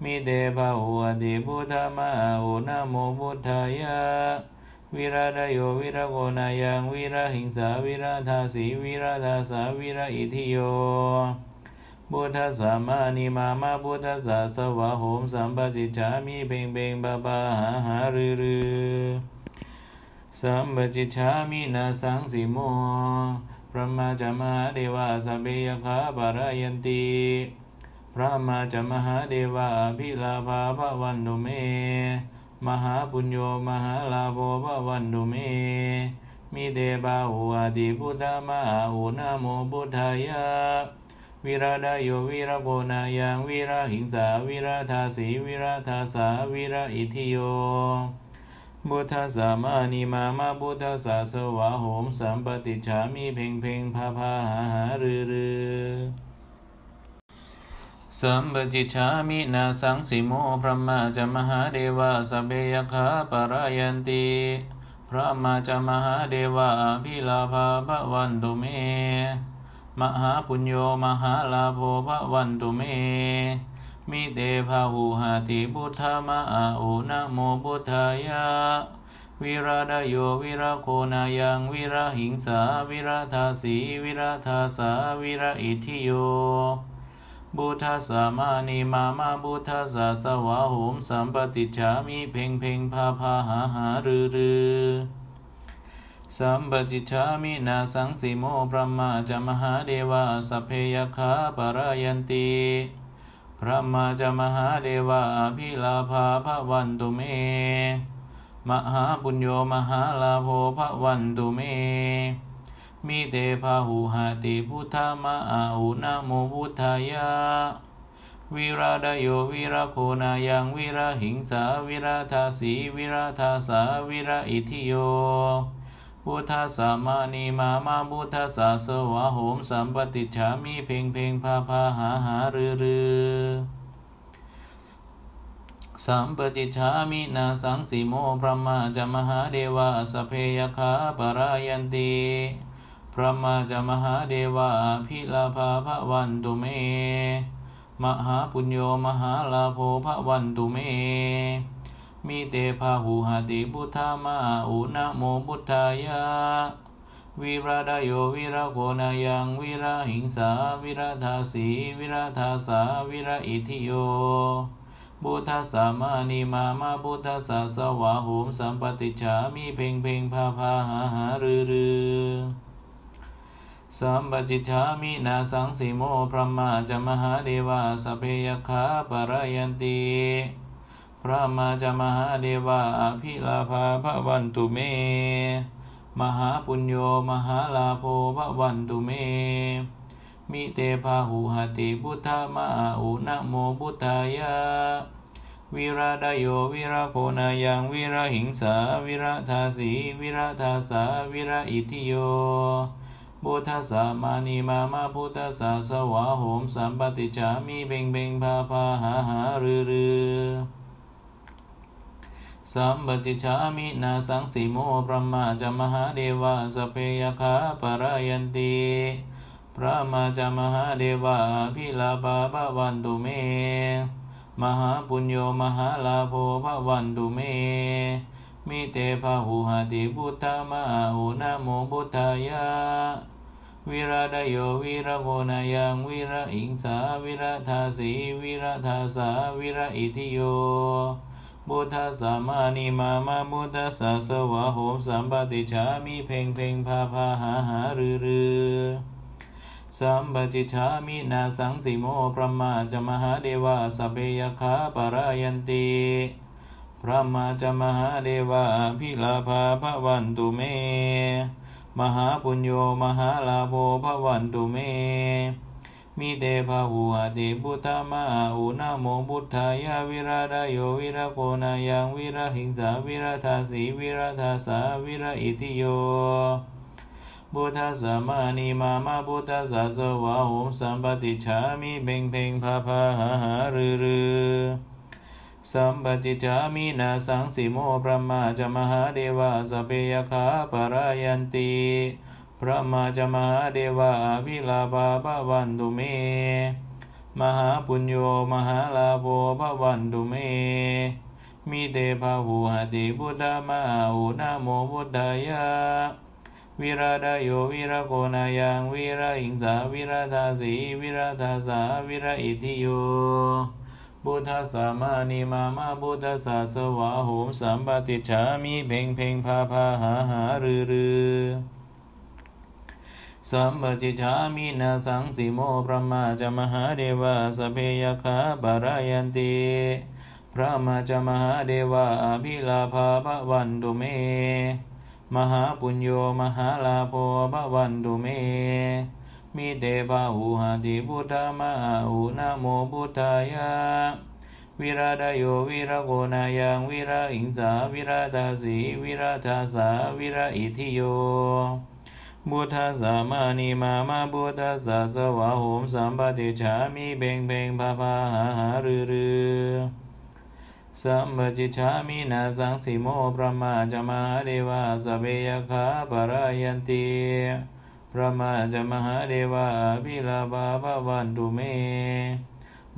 มิเตภาหุอติพุทธมะอุนะโมพุทธายะวิราดโยวิรโกนายังวิรหิงสาวิราทาสีวิราทาสาวิราอิทิโยพุทธัสสะมานิมามาพุทธัสสะสวะโหมสัมปติจฉามิเพ่งเพ่งบาบาหาหารือสัมปติจฉามินาสังสีโมพระมาจามหาเดวะสัพเพยคาปารายันติพระมาจามหาเดวะอภิลาภาภวันตุเมมหาปุญโญมหาลาโภภวันตุเมมิเตภาหุอติพุทธมะอุนะโมพุทธายะวิราดโยวิรโกนายังวิราหิงสาวิราทาสีวิราทาสาวิราอิทิโยพุทธัสสะมานิมามาพุทธัสสะสวะโหมสัมปติจฉามิเพ่งเพ่งพาพาหาหารือสัมปติจฉามินาสังสิโมพระมาจามหาเดวะสัพเพยคาปารายันติพระมาจามหาเดวะอภิลาภาภวันตุเมมหาปุญโญมหาลาโภภวันตุเมมิเตภาหุหติพุทธมะอุนะโมพุทธายะวิราดโยวิราโคนายังวิราหิงสาวิราทาสีวิราทาสาวิราอิทิโยพุทธัสสะมานิมามาพุทธัสสะสวะโหมสัมปติจฉามิเพ่งเพ่งพาพาหาหารือสัมปติจฉามินาสังสีโมพระมาจามหาเดวะสัพเพยคาปารายันติพระมาจามหาเดวะอภิลาภาภวันตุเมมหาปุญโญมหาลาโภภวันตุเมมิเตภาหุหติพุทธมะอุนะโมพุทธายะวิราดโยวิราโคนายังวิราหิงสาวิราทาสีวิราทาสาวิราอิทิโยพุทธัสสะมานิมามาพุทธัสสะสวะโหมสัมปติจฉามิเพ่งเพ่งพาพาหาหารือสัมปติจฉามินาสังสีโมพระมาจามหาเดวะสัพเพยคาปารายันติพระมาจามหาเดวะอภิลาภาภวันตุเมมหาปุญโญมหาลาโภภวันตุเมมิเตภาหุหติพุทธมะอุนะโมพุทธายะวิราดโยวิราโกนายังวิราหิงสาวิราทาสีวิราทาสาวิราอิทิโยพุทธัสสะมานิมามาพุทธัสสะสวะโหมสัมปติจฉามิเพ่งเพ่งพาพาหาหารือสัมปติจฉามินาสังสีโมพระมาจามหาเดวะสัพเพยคาปารายันติพระมาจามหาเดวะอภิลาภาภวันตุเมมหาปุญโญมหาลาโภภวันตุเมมิเตภาหุหติพุทธมะอุนะโมพุทธายะวิราดโยวิราโคนายังวิราหิงสาวิราทาสีวิราทาสาวิราอิทิโยพุทธัสสะมานิมามาพุทธัสสะสวะโหมสัมปติจฉามิเพ่งเพ่งพาพาหาหารือสัมปติจฉามินาสังสีโมพระมาจามหาเดวะสัพเพยคาปารายันติพระมาจามหาเดวะอภิลาภาภวันตุเมมหาปุญโญมหาลาโภภวันตุเมมิเตภาหุหติพุทธมะอุนะโมพุทธายะวิราดโยวิราโกนายังวิราหิงสาวิราทาสีวิราทาสาวิราอิทิโยพุทธัสสะมานิมามาพุทธัสสะสวะโหมสัมปติจฉามิเพ่งเพ่งพาพาหาหารือสัมปติจฉามินาสังสีโมพระมาจามหาเดวะสัพเพยคาปารายันติพระมาจามหาเดวะอภิลาภาภวันตุเมมหาปุญโญมหาลาโภภวันตุเมมิเตภาหุหติพุทธมะอุนะโมพุทธายะวิราดโยวิราโกนายังวิราหิงสาวิราทาสีวิราทาสาวิราอิทิโยพุทธัสสะมานิมามาพุทธัสสะสวะโหมสัมปติจฉามิเพ่งเพ่งพาพาหาหารือสัมปติจฉามินาสังสีโมพระมาจามหาเดวะสัพเพยคาปารายันติพระมาจามหาเดวะอภิลาภาภวันตุเม มหาปุญโญมหาลาโภภวันตุเมมิเตภาหุหติพุทธมาหุนะโมพุทธายะวิราดโยวิรโกนายังวิราหิงสาวิราทาสีวิราทาสาวิราอิทิโยพุทธสามานิมามาพุทธสาสวะโหมสัมปติฉามิเพ่งเพ่งพาพาหาหารือสัมปจิฉามินาสังสิโมพระมาจมหาเดวะสเพยคาปารายันติพระมาจมหาเดวะอภิลาภาภวันตุเมมหาปุญโญมหาลาโภภวันตุเมมิเตภาหุหติพุทธมาหุนะโมพุทธายะวิราดโยวิรโกนายังวิราหิงสาวิราทาสีวิราทาสาวิราอิทิโยพุทธสามานิมามาพุทธสาสวะโหมสัมปติฉามิเพ่งเพ่งพาพาหาหารือสัมปจิฉามินาสังสิโมพระมาจมหาเดวะสเปยคาปารายันติพระมาจมหาเดวะอภิลาภาภวันตุเม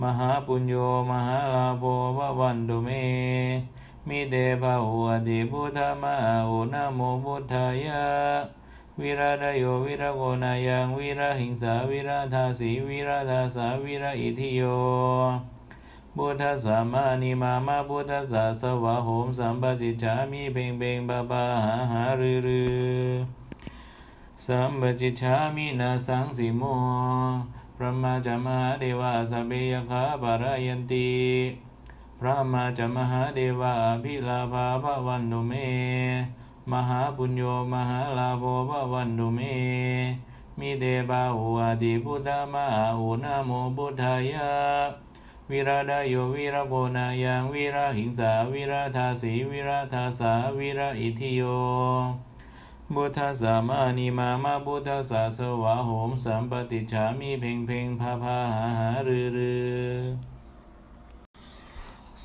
มหาปุญโญมหาลาโภภวันตุเมมิเตภาหุหติพุทธมาหุนะโมพุทธายะวิราดโยวิรโกนายังวิราหิงสาวิราทาสีวิราทาสาวิราอิทิโยพุทธสามานิมามาพุทธสาสวะโหมสัมปติฉามิเพ่งเพ่งบาบาหาหารือสัมปจิฉามินาสังสิโมพระมาจมหาเดวะสเปยคาปารายันติพระมาจมหาเดวะอภิลาภาภวันตุเมมหาปุญโญมหาลาโภภวันตุเมมิเตภาหุหติพุทธมาหุนะโมพุทธายะวิราดโยวิรโกนายังวิราหิงสาวิราทาสีวิราทาสาวิราอิทิโยพุทธสามานิมามาพุทธสาสวะโหมสัมปติฉามิเพ่งเพ่งพาพาหาหารือ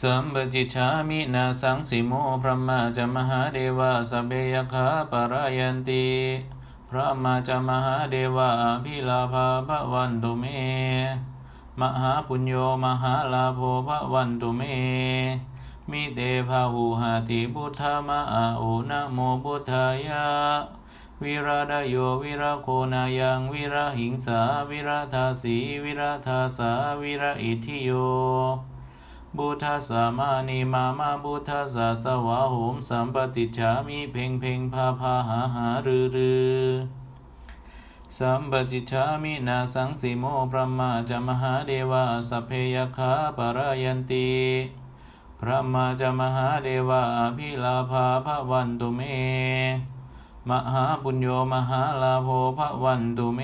สัมปจิฉามินาสังสิโมพระมาจมหาเดวะสเปยคาปารายันติพระมาจมหาเดวะอภิลาภาภวันตุเมมหาปุญโญมหาลาโภภวันตุเมมิเตภาหุหติพุทธมาหุนะโมพุทธายะวิราดโยวิรโคนายังวิราหิงสาวิราทาสีวิราทาสาวิราอิทิโยพุทธสามานิมามาพุทธสาสวะโหมสัมปติฉามิเพ่งเพ่งพาพาหาหารือสัมปจิฉามินาสังสิโมพระมาจมหาเดวะสเพยคาปารายันติพระมาจมหาเดวะอภิลาภาภวันตุเมมหาปุญโญมหาลาโภภวันตุเม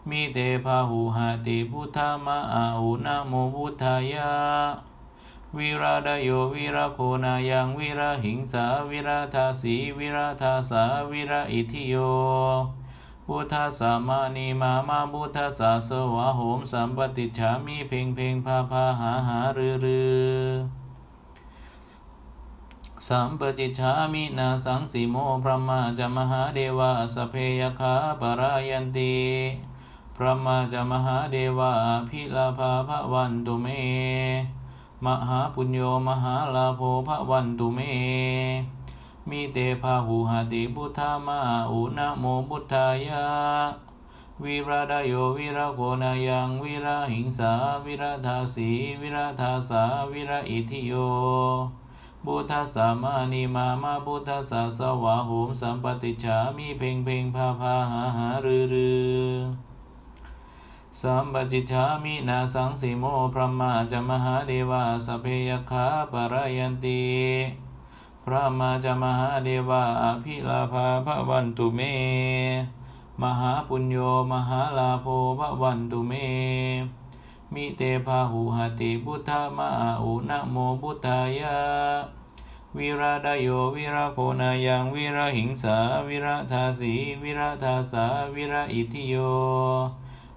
มิเตภาหุหติพุทธมาหุนะโมพุทธายะวิราดโยวิรโคนายังวิราหิงสาวิราทาสีวิราทาสาวิราอิทิโยพุทธสามานิมามาพุทธสาสวะโหมสัมปติฉามิเพ่งเพ่งพาพาหาหารือสัมปจิฉามินาสังสิโมพระมาจมหาเดวะสเพยคาปารายันติพระมาจมหาเดวะอภิลาภาภวันตุเมมหาปุญโญมหาลาโภภวันตุเมมิเตภาหุหติพุทธมาหุนะโมพุทธายะวิราดโยวิรโกนายังวิราหิงสาวิราทาสีวิราทาสาวิราอิทิโยพุทธสามานิมามาพุทธสาสวะโหมสัมปติฉามิเพ่งเพ่งพาพาหาหารือสัมปจิฉามินาสังสิโมพระมาจมหาเดวะสเพยคาปารายันติพระมาจมหาเดวะอภิลาภาภวันตุเมมหาปุญโญมหาลาโภภวันตุเมมิเตภาหุหติพุทธมาหุนะโมพุทธายะวิราดโยวิรโคนายังวิราหิงสาวิราทาสีวิราทาสาวิราอิทิโย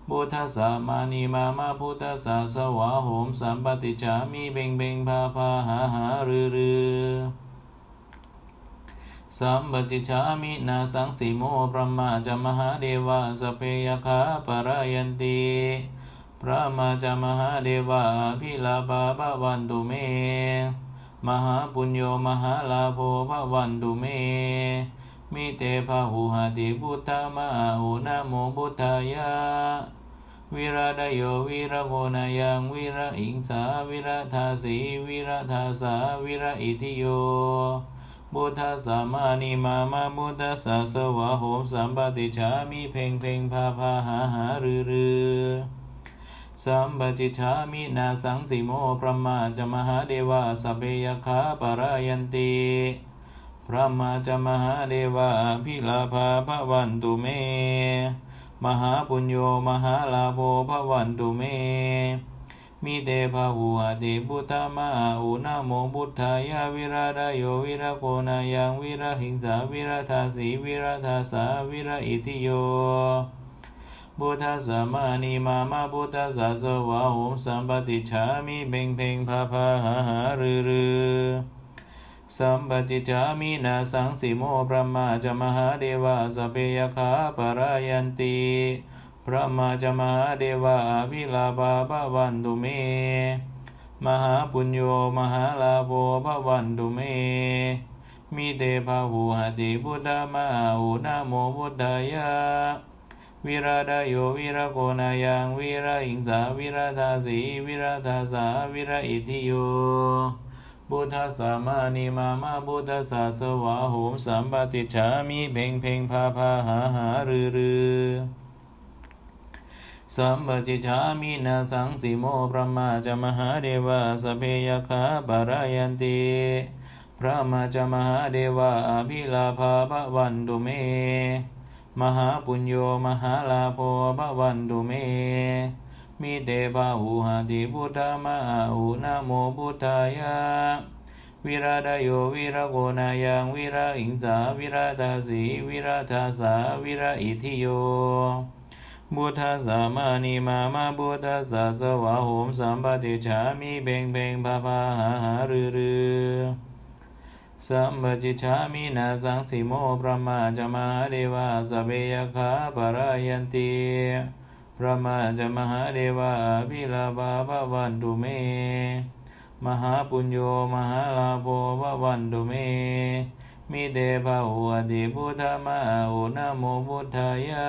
พุทธสามานิมามาพุทธสาสวะโหมสัมปติฉามิเพ่งเพ่งพาพาหาหารือสัมปจิฉามินาสังสิโมพระมาจมหาเดวะสเพยคาปารายันติพ พระมาจามหาเดวะพิลาภาภวันตุเมมหาปุญโญมหาลาโภภวันตุเมมิเตภาหุหติพุทธมะโอนะโมพุทธายะวิราดโยวิระโกนายังวิระหิงสาวิระทาสีวิระทาสาวิระอิทิโยพุทธสามานิมามาพุทธสาสวะโหมสัมปติฉามิเพ่งเพ่งพาพาหาหารือสัมปติฉามินาสังสิโมพระมาจมหาเดวะสเปยคาปรายันติพระมาจมหาเดวะพิลาภาภวันตุเมมหาปุญโญมหาลาโภภวันตุเมมิเตภาหุหติพุทธมะอุนะโมพุทธายะวิราดโยวิระโกนายังวิระหิงสาวิระทาสีวิระทาสาวิระอิทิโยพุทธสามานิมามาพุทธสาสวะโหมสัมปติฉามิเพ่งเพ่งพาพาหาหารือสัมปติฉามินาสังสิโมพระมาจมหาเดวะสเปยคาปรายันติพระมาจมหาเดวะพิลาภาภวันตุเมมหาปุญโญมหาลาโภภวันตุเมมิเตภาหุหติพุทธมะอุนะโมพุทธายะวิราดโยวิระโกนายังวิระหิงสาวิระทาสีวิระทาสาวิระอิทิโยพุทธสามานิมามาพุทธสาสวะโหมสัมปติฉามิเพ่งเพ่งพาพาหาหารือสัมปติฉามินาสังสิโมพระมาจมหาเดวะสเปยคาปรายันติพระมาจมหาเดวะพิลาภาภวันตุเมมหาปุญโญมหาลาโภภวันตุเมมิเตภาหุหติพุทธมะอุนะโมพุทธายะวิราดโยวิระโกนายังวิระหิงสาวิระทาสีวิระทาสาวิระอิทิโยพุทธสามานิมามาพุทธสาสวะโหมสัมปติฉามิเพ่งเพ่งพาพาหาหารือสัมปติฉามินาสังสิโมพระมาจมหาเดวะสเปยคาปรายันติพระมาจมหาเดวะพิลาภาภวันตุเมมหาปุญโญมหาลาโภภวันตุเมมิเตภาหุหติพุทธมะอุนะโมพุทธายะ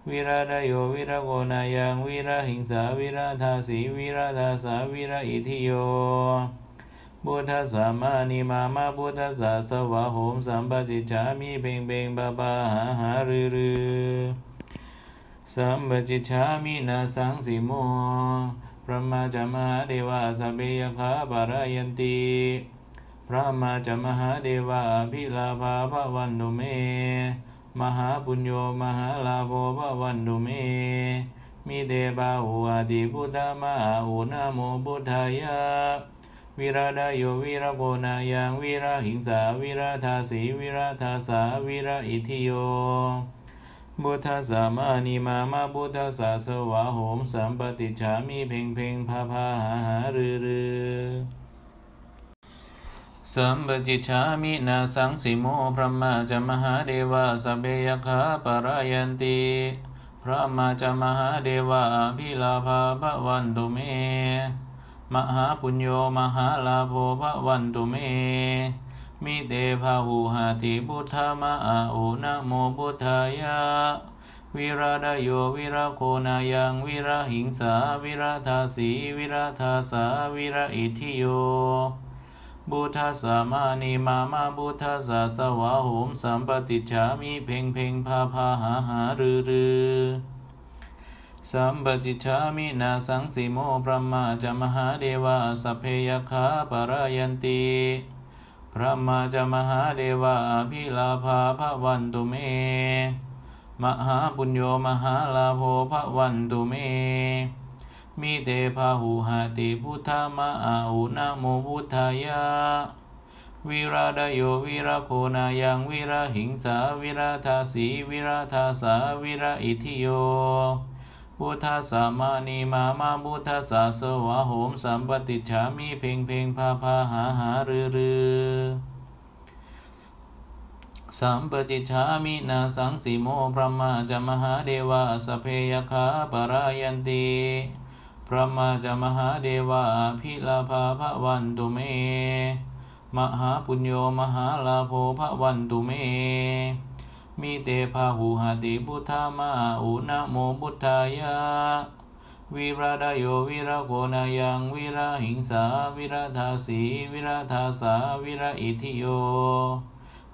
วิราดโยวิระโกนายังวิระหิงสาวิระทาสีวิระทาสาวิระอิทิโยพุทธสามานิมามาพุทธสาสวะโหมสัมปติฉามิเพ่งเพ่งพาพาหาหารือสัมปติฉามินาสังสิโมพระมาจมหาเดวะสเปยคาปรายันติพระมาจมหาเดวะพิลาภาภวันตุเมมหาปุญโญมหาลาโภภวันตุเมมิเตภาหุหติพุทธมะอุนะโมพุทธายะวิราดโยวิระโกนายังวิระหิงสาวิระทาสีวิระทาสาวิระอิทิโยพุทธสามานิมามาพุทธสาสวะโหมสัมปติฉามิเพ่งเพ่งพาพาหาหารือสัมปติฉามินาสังสิโมพระมาจมหาเดวะสเปยคาปรายันติพระมาจมหาเดวะพิลาภาภวันตุเมมหาปุญโญมหาลาโภภวันตุเมมิเตภาหุหติพุทธมะอุนะโมพุทธายะวิราดโยวิระโกนายังวิระหิงสาวิระทาสีวิระทาสาวิระอิทิโยพุทธสามานิมามาพุทธสาสวะโหมสัมปติฉามิเพ่งเพ่งพาพาหาหารือสัมปติฉามินาสังสิโมพระมาจมหาเดวะสเปยคาปรายันติพระมาจมหาเดวะพิลาภาภวันตุเมมหาปุญโญมหาลาโภภวันตุเมมิเตภาหุหติพุทธมะอุนะโมพุทธายะวิราดโยวิระโกนายังวิระหิงสาวิระทาสีวิระทาสาวิระอิทิโยพุทธสามานิมามาพุทธสาสวะโหมสัมปติฉามิเพ่งเพ่งพาพาหาหารือ สัมปจิชามินาสังสีโมพระมาจมหาเดวะสเพยคาปรายันติพระมาจมหาเดวะพิลาภาภวันตุเมมหาปุญโญมหาลาโภภวันตุเมมิเตภาหุหติพุทธามาอุนะโมพุทธายะวิราดโยวิราโคนายังวิราหิงสาวิราทาสีวิราทาสาวิราอิทิโย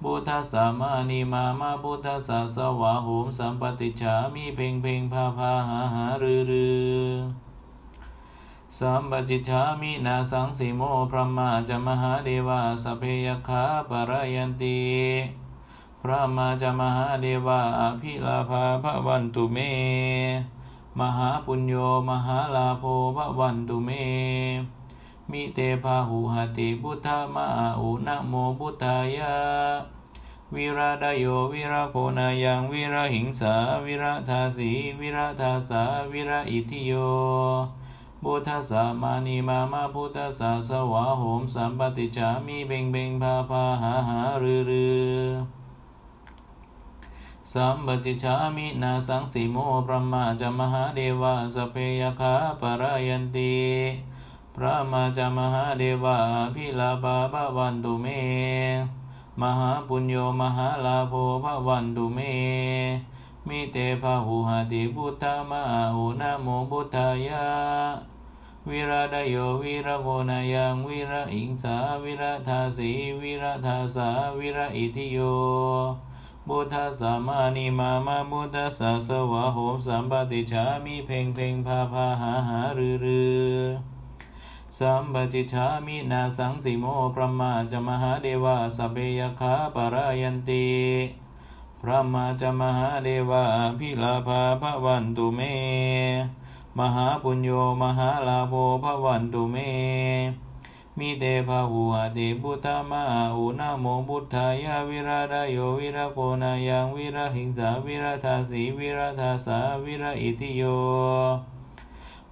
พุทธัสสะมานิมามาพุทธัสสะสวะโหมสัมปติฉามิเพ่งเพ่งพาพาหาหารือสัมปจิชามินาสังสีโมพระมาจมหาเดวะสเพยคาปรายันติพระมาจมหาเดวะอภิลาภาภวันตุเมมหาปุญโญมหาลาโภภวันตุเมมิเตภาหุหติพุทธามาอุนะโมพุทธายะวิราดโยวิราโคนายังวิราหิงสาวิราทาสีวิราทาสาวิราอิทิโยพุทธัสสะมานิมามาพุทธัสสะสวะโหมสัมปติฉามิเบ่งเบ่งพาพาหาหารือสัมปจิชามินาสังสีโมพระมาจมหาเดวะสเพยคาปรายันติพระมาจมหาเดวะพิลาภาภวันตุเมมหาปุญโญมหาลาโภภวันตุเมมิเตภาหุหติพุทธามาอุนะโมพุทธายะวิราดโยวิราโคนายังวิราหิงสาวิราทาสีวิราทาสาวิราอิทิโยพุทธัสสะมานิมามาพุทธัสสะสวะโหมสัมปติฉามิเพ่งเพ่งพาพาหาหารือสัมปจิชามินาสังสีโมพระมาจมหาเดวะสเปยคาปรายันติพระมาจมหาเดวะพิลาภาภวันตุเมมหาปุญโญมหาลาโภภวันตุเมมิเตภาหุหติพุทธามาอุนะโมพุทธายะวิราดโยวิราโคนายังวิราหิงสาวิราทาสีวิราทาสาวิราอิทิโย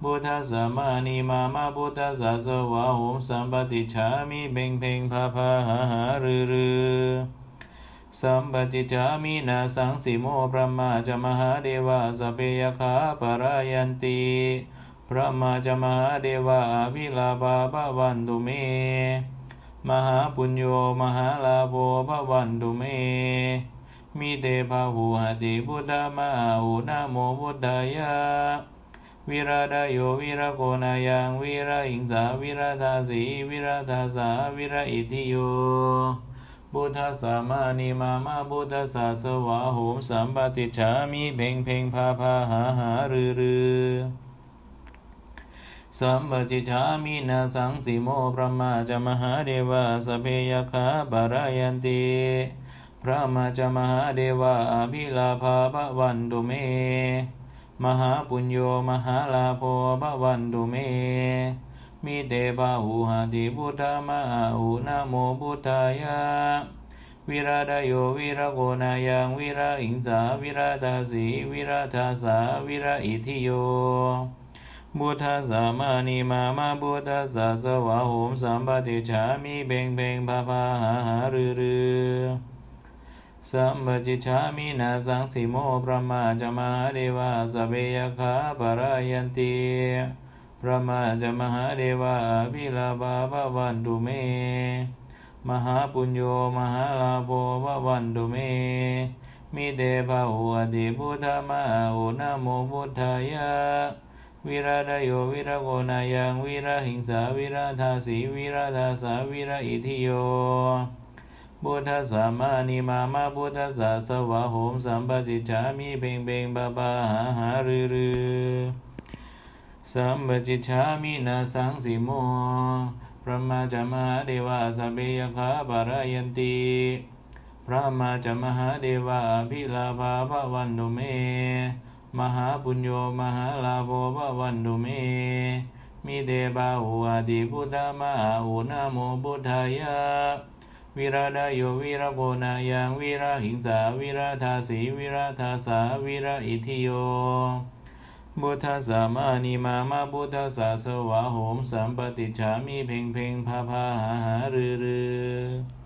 พุทธัสสะมานิมามาพุทธัสสะสวะโหมสัมปติฉามิเพ่งเพ่งพาพาหาหารือสัมปจิชามินาสังสีโมพระมาจมหาเดวะสเปยคาปรายันติพระมาจมหาเดวะอภิลาภาภวันตุเมมหาปุญโญมหาลาโภภวันตุเมมิเตภาหุหติพุทธามาอุนะโมพุทธายะวิราดโยวิราโคนายังวิราหิงสาวิราทาสีวิราทาสาวิราอิทิโยพุทธัสสะมานิมามาพุทธัสสะสวะโหมสัมปติฉามิเพ่งเพ่งพาพาหาหารือสัมปจิชามินาสังสีโมพระมาจมหาเดวะสเพยคาปรายันติพระมาจมหาเดวะอภิลาภาภวันตุเมมหาปุญโญมหาลาโภภวันตุเมมิเตภาหุหติพุทธามาอุนะโมพุทธายะวิราดโยวิราโคนายังวิราหิงสาวิราทาสีวิราทาสาวิราอิทิโยพุทธัสสะมานิมามาพุทธัสสะสวะโหมสัมปติฉามิเพ่งเพ่งพาพาหาหารือสัมปจิชามินาสังสีโมพระมาจมหาเดวะสเปยคาปรายันติพระมาจมหาเดวะพิลาภาภวันตุเมมหาปุญโญมหาลาโภภวันตุเมมิเตภาหุหติพุทธามาอุนะโมพุทธายะวิราดโยวิราโคนายังวิราหิงสาวิราทาสีวิราทาสาวิราอิทิโยพุทธัสสะมานิมามาพุทธัสสะสวะโหมสัมปติฉามิเพ่งเพ่งพาพาหาหารือสัมปจิชามินาสังสีโมพระมาจมหาเดวะสเปยคาปรายันติพระมาจมหาเดวะอภิลาภาภวันตุเมมหาปุญโญมหาลาโภภวันตุเมมิเตภาหุหติพุทธามาอุนะโมพุทธายะวิราดโยวิราโคนายังวิราหิงสาวิราทาสีวิราทาสาวิราอิทิโยพุทธัสสะมานิมามาพุทธัสสะสวะโหมสัมปติฉามิเพ่งเพ่งพาพาหาหารือ